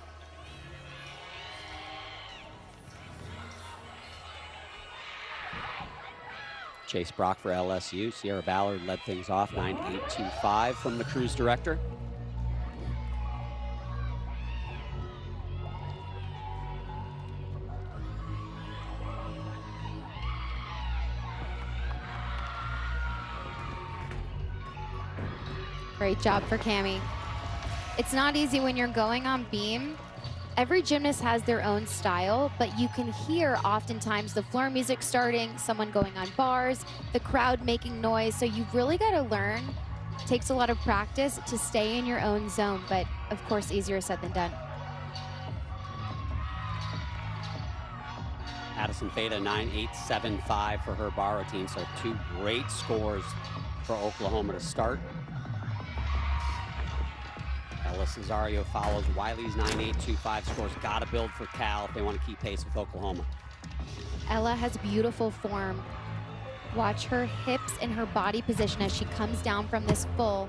Chase Brock for LSU. Sierra Ballard led things off, 9.825 from the cruise director. Great job for Cami. It's not easy when you're going on beam. Every gymnast has their own style, but you can hear oftentimes the floor music starting, someone going on bars, the crowd making noise. So you've really got to learn. It takes a lot of practice to stay in your own zone, but of course, easier said than done. Addison Feta 9.875 for her bar routine. So 2 great scores for Oklahoma to start. Ella Cesario follows. Wiley's 9.825 scores. Got to build for Cal if they want to keep pace with Oklahoma. Ella has beautiful form. Watch her hips and her body position as she comes down from this full.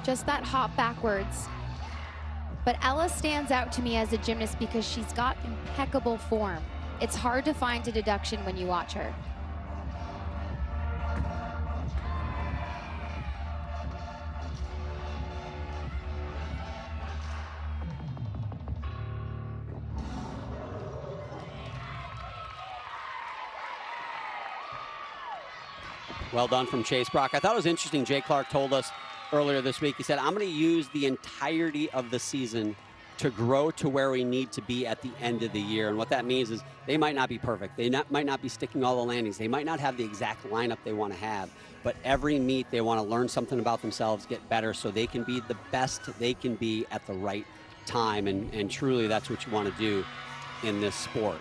Just that hop backwards. But Ella stands out to me as a gymnast because she's got impeccable form. It's hard to find a deduction when you watch her. Well done from Chase Brock. I thought it was interesting. Jay Clark told us earlier this week, he said, I'm going to use the entirety of the season to grow to where we need to be at the end of the year. And what that means is they might not be perfect. They might not be sticking all the landings. They might not have the exact lineup they want to have. But every meet, they want to learn something about themselves, get better, so they can be the best they can be at the right time. And truly, that's what you want to do in this sport.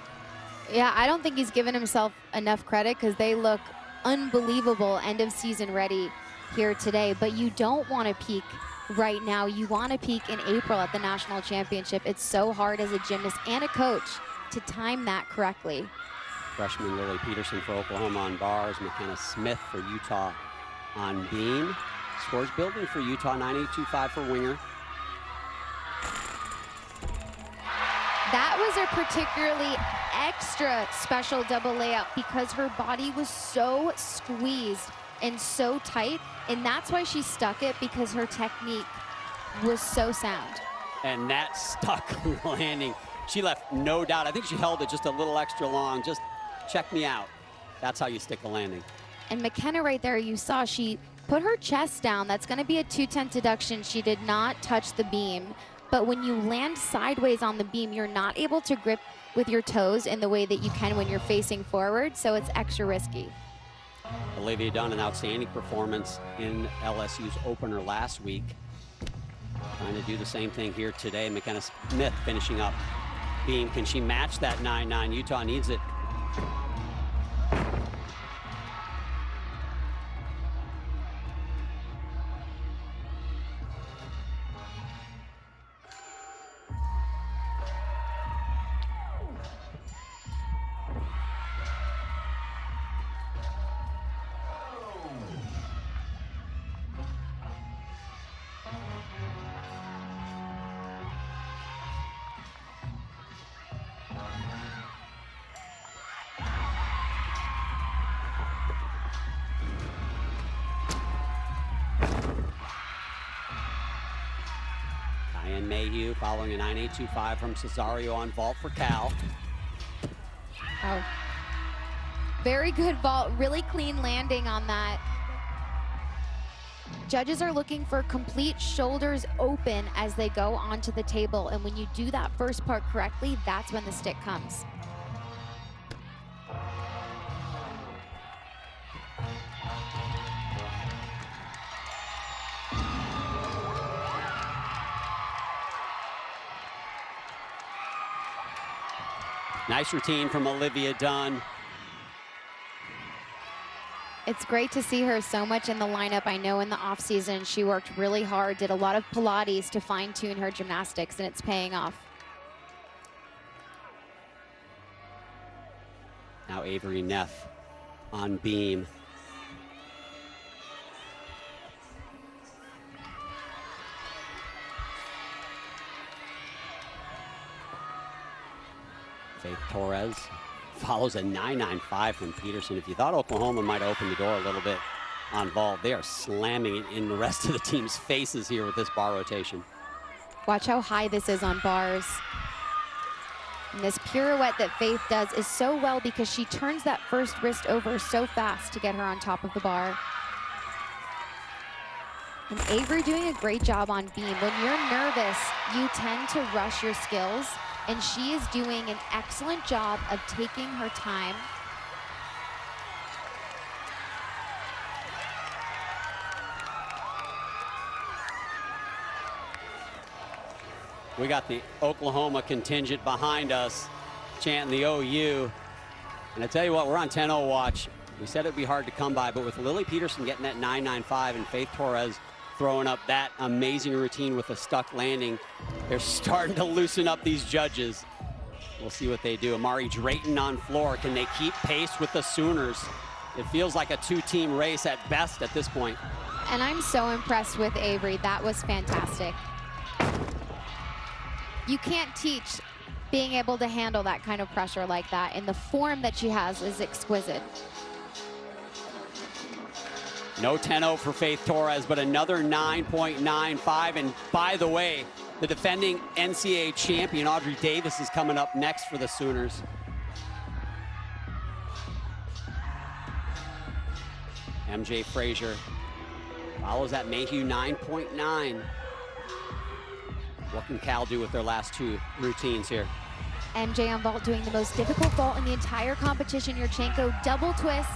Yeah, I don't think he's given himself enough credit because they look unbelievable end of season ready here today. But you don't want to peak right now. You want to peak in April at the national championship. It's so hard as a gymnast and a coach to time that correctly. Freshman Lily Peterson for Oklahoma on bars. McKenna Smith for Utah on beam. Scores building for Utah, 9.825 for winger. That was a particularly extra special double layup because her body was so squeezed and so tight, and that's why she stuck it, because her technique was so sound. And that stuck landing. She left no doubt. I think she held it just a little extra long. Just check me out. That's how you stick a landing. And McKenna right there, you saw she put her chest down. That's going to be a 210 deduction. She did not touch the beam. But when you land sideways on the beam, you're not able to grip with your toes in the way that you can when you're facing forward, so it's extra risky. Olivia Dunn, an outstanding performance in LSU's opener last week. Trying to do the same thing here today. McKenna Smith finishing up beam. Can she match that 9.9? Utah needs it. Mayhew following a 9.825 from Cesario on vault for Cal. Oh. Very good vault, really clean landing on that. Judges are looking for complete shoulders open as they go onto the table, and when you do that first part correctly, that's when the stick comes. Nice routine from Olivia Dunn. It's great to see her so much in the lineup. I know in the offseason she worked really hard, did a lot of Pilates to fine-tune her gymnastics, and it's paying off. Now Avery Neff on beam. Faith Torres follows a 9.95 from Peterson. If you thought Oklahoma might open the door a little bit on vault, they are slamming it in the rest of the team's faces here with this bar rotation. Watch how high this is on bars. And this pirouette that Faith does is so well because she turns that first wrist over so fast to get her on top of the bar. And Avery doing a great job on beam. When you're nervous, you tend to rush your skills, and she is doing an excellent job of taking her time. We got the Oklahoma contingent behind us chanting the OU. And I tell you what, we're on 10-0 watch. We said it'd be hard to come by, but with Lily Peterson getting that 9.95 and Faith Torres throwing up that amazing routine with a stuck landing, they're starting to loosen up these judges. We'll see what they do. Amari Drayton on floor. Can they keep pace with the Sooners? It feels like a two-team race at best at this point. And I'm so impressed with Avery. That was fantastic. You can't teach being able to handle that kind of pressure like that, and the form that she has is exquisite. No 10-0 for Faith Torres, but another 9.95. And by the way, the defending NCAA champion, Audrey Davis, is coming up next for the Sooners. MJ Frazier follows that Mayhew 9.9. What can Cal do with their last two routines here? MJ on vault doing the most difficult vault in the entire competition. Yurchenko double twist.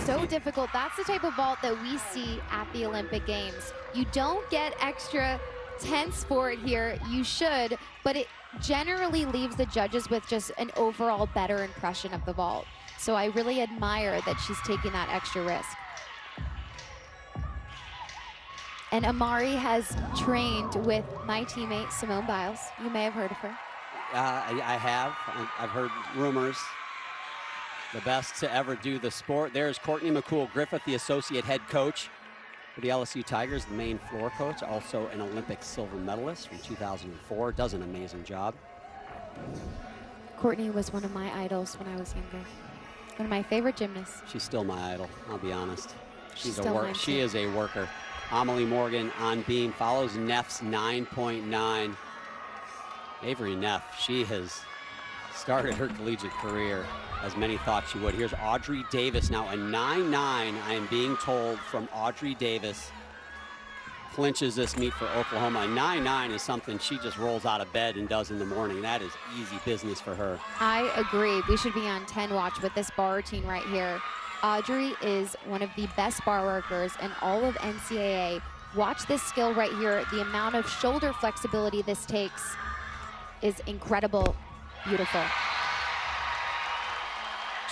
So difficult. That's the type of vault that we see at the Olympic Games. You don't get extra tense for it here. You should, but it generally leaves the judges with just an overall better impression of the vault. So I really admire that she's taking that extra risk. And Amari has trained with my teammate, Simone Biles. You may have heard of her. I have. I've heard rumors. The best to ever do the sport. There's Courtney McCool-Griffith, the associate head coach for the LSU Tigers, the main floor coach, also an Olympic silver medalist from 2004. Does an amazing job. Courtney was one of my idols when I was younger. One of my favorite gymnasts. She's still my idol, I'll be honest. She is a worker. Amelie Morgan on beam, follows Neff's 9.9. Avery Neff, she has started her collegiate career as many thought she would. Here's Audrey Davis now, a 9.9, I am being told from Audrey Davis. Clinches this meet for Oklahoma. A 9.9 is something she just rolls out of bed and does in the morning. That is easy business for her. I agree. We should be on 10 watch with this bar routine right here. Audrey is one of the best bar workers in all of NCAA. Watch this skill right here. The amount of shoulder flexibility this takes is incredible. Beautiful.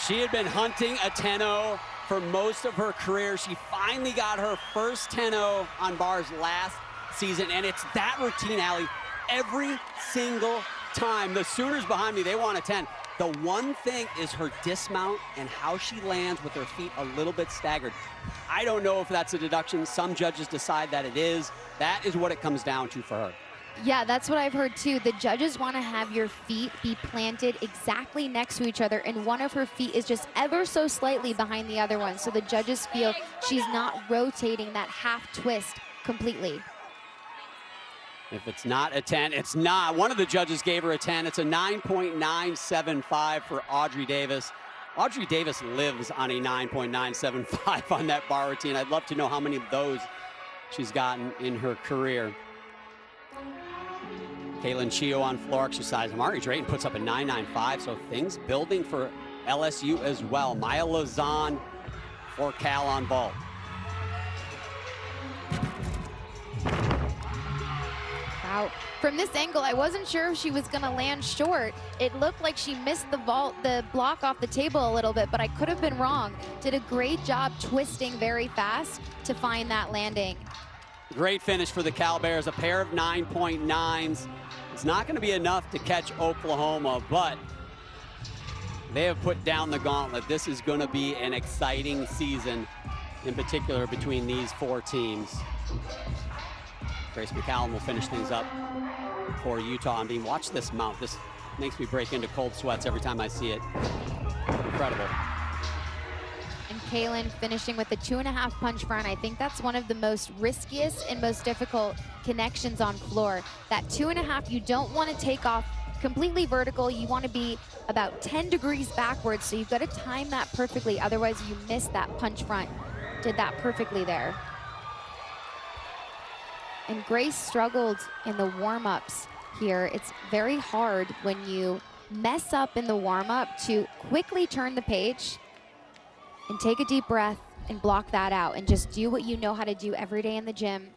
She had been hunting a 10-0 for most of her career. She finally got her first 10-0 on bars last season, and it's that routine, Allie, every single time. The Sooners behind me, they want a 10. The one thing is her dismount and how she lands with her feet a little bit staggered. I don't know if that's a deduction. Some judges decide that it is. That is what it comes down to for her. Yeah, that's what I've heard too. The judges want to have your feet be planted exactly next to each other, and one of her feet is just ever so slightly behind the other one. So the judges feel she's not rotating that half twist completely. If it's not a 10, it's not. One of the judges gave her a 10. It's a 9.975 for Audrey Davis. Audrey Davis lives on a 9.975 on that bar routine. I'd love to know how many of those she's gotten in her career. Kaylin Chio on floor exercise. Amari Drayton puts up a 9.95, so things building for LSU as well. Maya Lazan for Cal on vault. Wow. From this angle, I wasn't sure if she was going to land short. It looked like she missed the block off the table a little bit, but I could have been wrong. Did a great job twisting very fast to find that landing. Great finish for the Cal Bears, a pair of 9.9s. It's not going to be enough to catch Oklahoma, but they have put down the gauntlet. This is going to be an exciting season, in particular between these four teams. Grace McCallum will finish things up for Utah on beam. Watch this mount. This makes me break into cold sweats every time I see it. Incredible. And Kaylin finishing with the 2.5 punch front. I think that's one of the most riskiest and most difficult connections on floor. That 2.5, you don't want to take off completely vertical. You want to be about 10 degrees backwards, so you've got to time that perfectly. Otherwise, you miss that punch front. Did that perfectly there. And Grace struggled in the warm-ups here. It's very hard when you mess up in the warm-up to quickly turn the page and take a deep breath and block that out and just do what you know how to do every day in the gym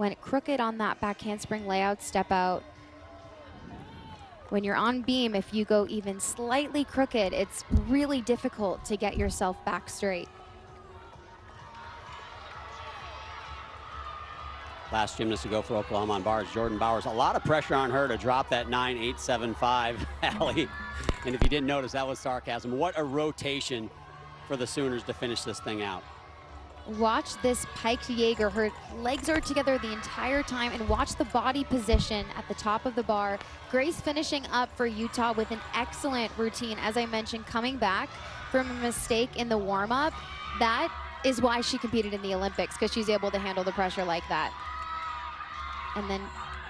went crooked on that back handspring layout step out. When you're on beam, if you go even slightly crooked, it's really difficult to get yourself back straight. Last gymnast to go for Oklahoma on bars, Jordan Bowers. A lot of pressure on her to drop that 9.875, Allie. And if you didn't notice, that was sarcasm. What a rotation for the Sooners to finish this thing out. Watch this piked Jaeger. Her legs are together the entire time, and watch the body position at the top of the bar. Grace finishing up for Utah with an excellent routine. As I mentioned, coming back from a mistake in the warm-up, that is why she competed in the Olympics, because she's able to handle the pressure like that. And then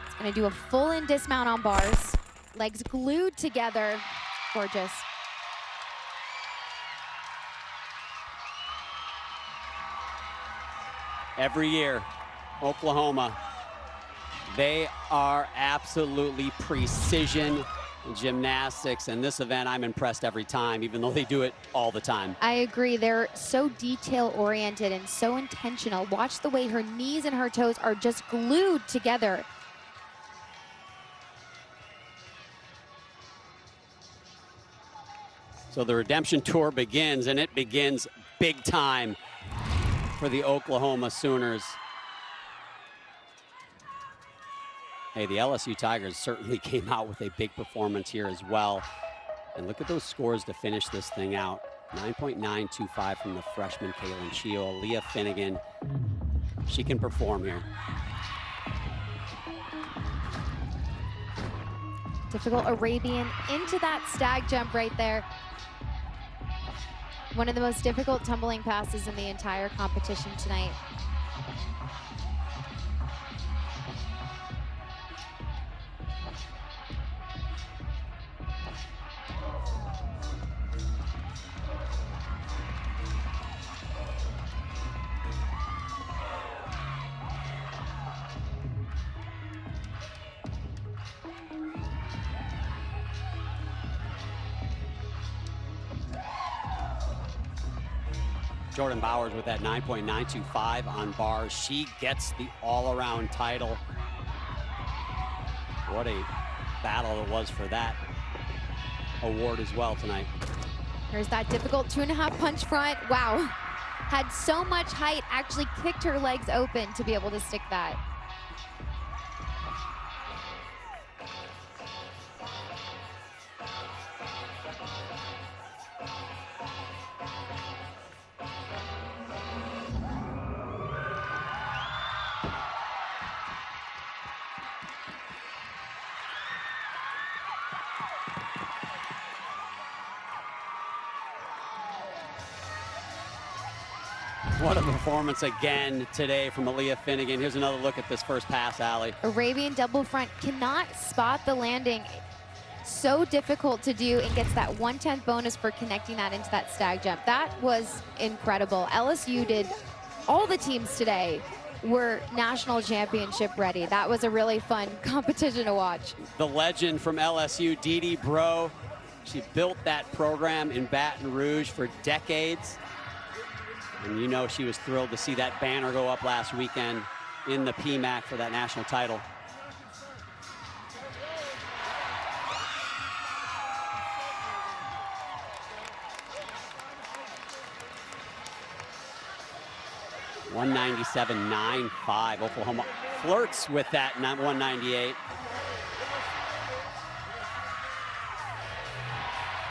it's gonna do a full-in dismount on bars. Legs glued together. Gorgeous. Every year, Oklahoma, they are absolutely precision gymnastics. And this event, I'm impressed every time, even though they do it all the time. I agree. They're so detail-oriented and so intentional. Watch the way her knees and her toes are just glued together. So the redemption tour begins, and it begins big time for the Oklahoma Sooners. Hey, the LSU Tigers certainly came out with a big performance here as well. And look at those scores to finish this thing out. 9.925 from the freshman Kaylin Chio. Leah Finnegan, she can perform here. Difficult Arabian into that stag jump right there. One of the most difficult tumbling passes in the entire competition tonight. Jordan Bowers with that 9.925 on bars. She gets the all-around title. What a battle it was for that award as well tonight. Here's that difficult 2.5 punch front. Wow. Had so much height, actually kicked her legs open to be able to stick that. What a performance again today from Leah Finnegan. Here's another look at this first pass, Allie. Arabian double front, cannot spot the landing. So difficult to do, and gets that 1/10 bonus for connecting that into that stag jump. That was incredible. LSU did, all the teams today were national championship ready. That was a really fun competition to watch. The legend from LSU, Dee Bro. She built that program in Baton Rouge for decades. And you know she was thrilled to see that banner go up last weekend in the PMAC for that national title. .197.95. Oklahoma flirts with that 198.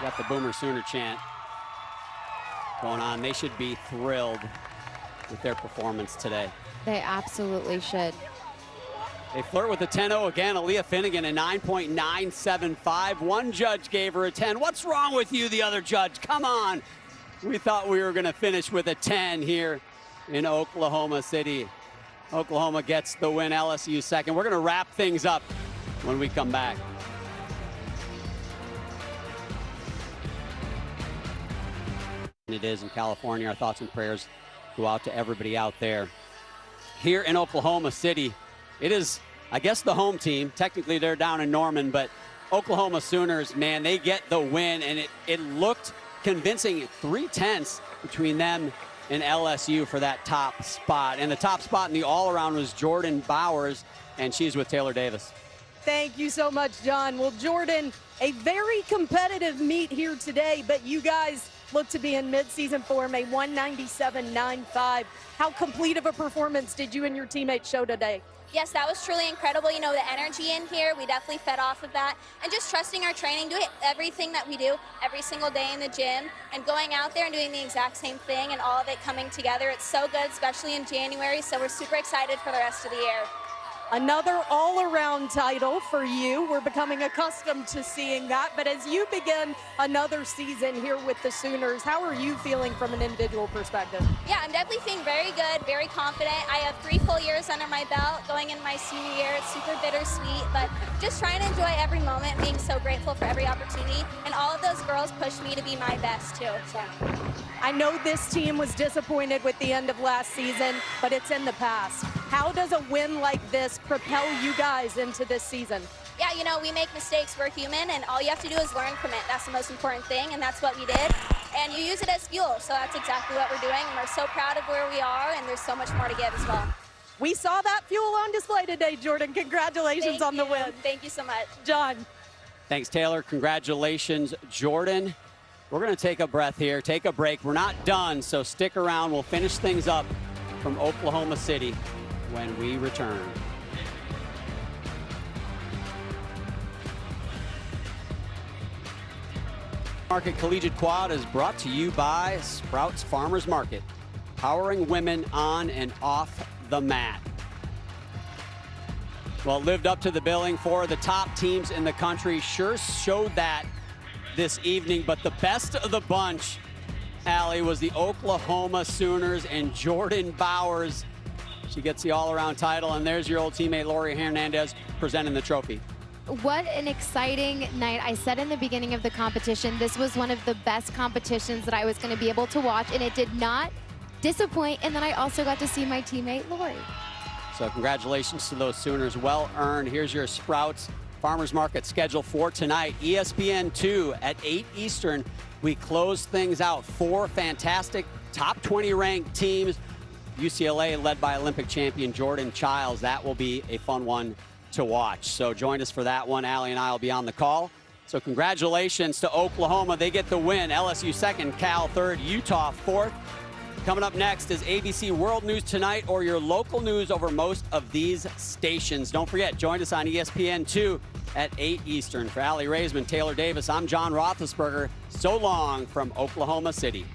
Got the Boomer Sooner chant going on. They should be thrilled with their performance today. They absolutely should. They flirt with a 10-0 again. Aaliyah Finnegan, a 9.975. One judge gave her a 10. What's wrong with you, the other judge? Come on. We thought we were going to finish with a 10 here in Oklahoma City. Oklahoma gets the win, LSU second. We're going to wrap things up when we come back. It is in California. Our thoughts and prayers go out to everybody out there. Here in Oklahoma City, it is, I guess, the home team. Technically, they're down in Norman, but Oklahoma Sooners, man, they get the win, and it looked convincing. 3/10 between them in LSU for that top spot. And the top spot in the all-around was Jordan Bowers, and she's with Taylor Davis. Thank you so much, John. Well, Jordan, a very competitive meet here today, but you guys look to be in midseason form, a 197.95. How complete of a performance did you and your teammates show today? Yes, that was truly incredible. You know, the energy in here, we definitely fed off of that. And just trusting our training, doing everything that we do every single day in the gym, and going out there and doing the exact same thing, and all of it coming together. It's so good, especially in January, so we're super excited for the rest of the year. Another all-around title for you. We're becoming accustomed to seeing that. But as you begin another season here with the Sooners, how are you feeling from an individual perspective? Yeah, I'm definitely feeling very good, very confident. I have 3 full years under my belt going into my senior year. It's super bittersweet, but just trying to enjoy every moment, being so grateful for every opportunity. And all of those girls pushed me to be my best, too. So. I know this team was disappointed with the end of last season, but it's in the past. How does a win like this propel you guys into this season? Yeah, you know, we make mistakes, we're human, and all you have to do is learn from it. That's the most important thing, and that's what we did. And you use it as fuel, so that's exactly what we're doing, and we're so proud of where we are, and there's so much more to give as well. We saw that fuel on display today, Jordan. Congratulations on the win. Thank you so much. John. Thanks, Taylor. Congratulations, Jordan. We're going to take a breath here, take a break. We're not done, so stick around. We'll finish things up from Oklahoma City when we return. Market Collegiate Quad is brought to you by Sprouts Farmers Market, powering women on and off the mat. Well, it lived up to the billing for the top teams in the country. Sure showed that this evening, but the best of the bunch, Allie, was the Oklahoma Sooners and Jordan Bowers. She gets the all-around title, and there's your old teammate Lori Hernandez presenting the trophy. What an exciting night. I said in the beginning of the competition, this was one of the best competitions that I was going to be able to watch, and it did not disappoint. And then I also got to see my teammate Lori. So congratulations to those Sooners, well earned. Here's your Sprouts Farmers Market schedule for tonight. ESPN 2 at 8 Eastern. We close things out. 4 fantastic top 20 ranked teams. UCLA led by Olympic champion Jordan Childs. That will be a fun one to watch. So join us for that one. Allie and I will be on the call. So congratulations to Oklahoma. They get the win. LSU second, Cal third, Utah fourth. Coming up next is ABC World News Tonight, or your local news over most of these stations. Don't forget, join us on ESPN 2 at 8 Eastern. For Allie Raisman, Taylor Davis, I'm John Roethlisberger. So long from Oklahoma City.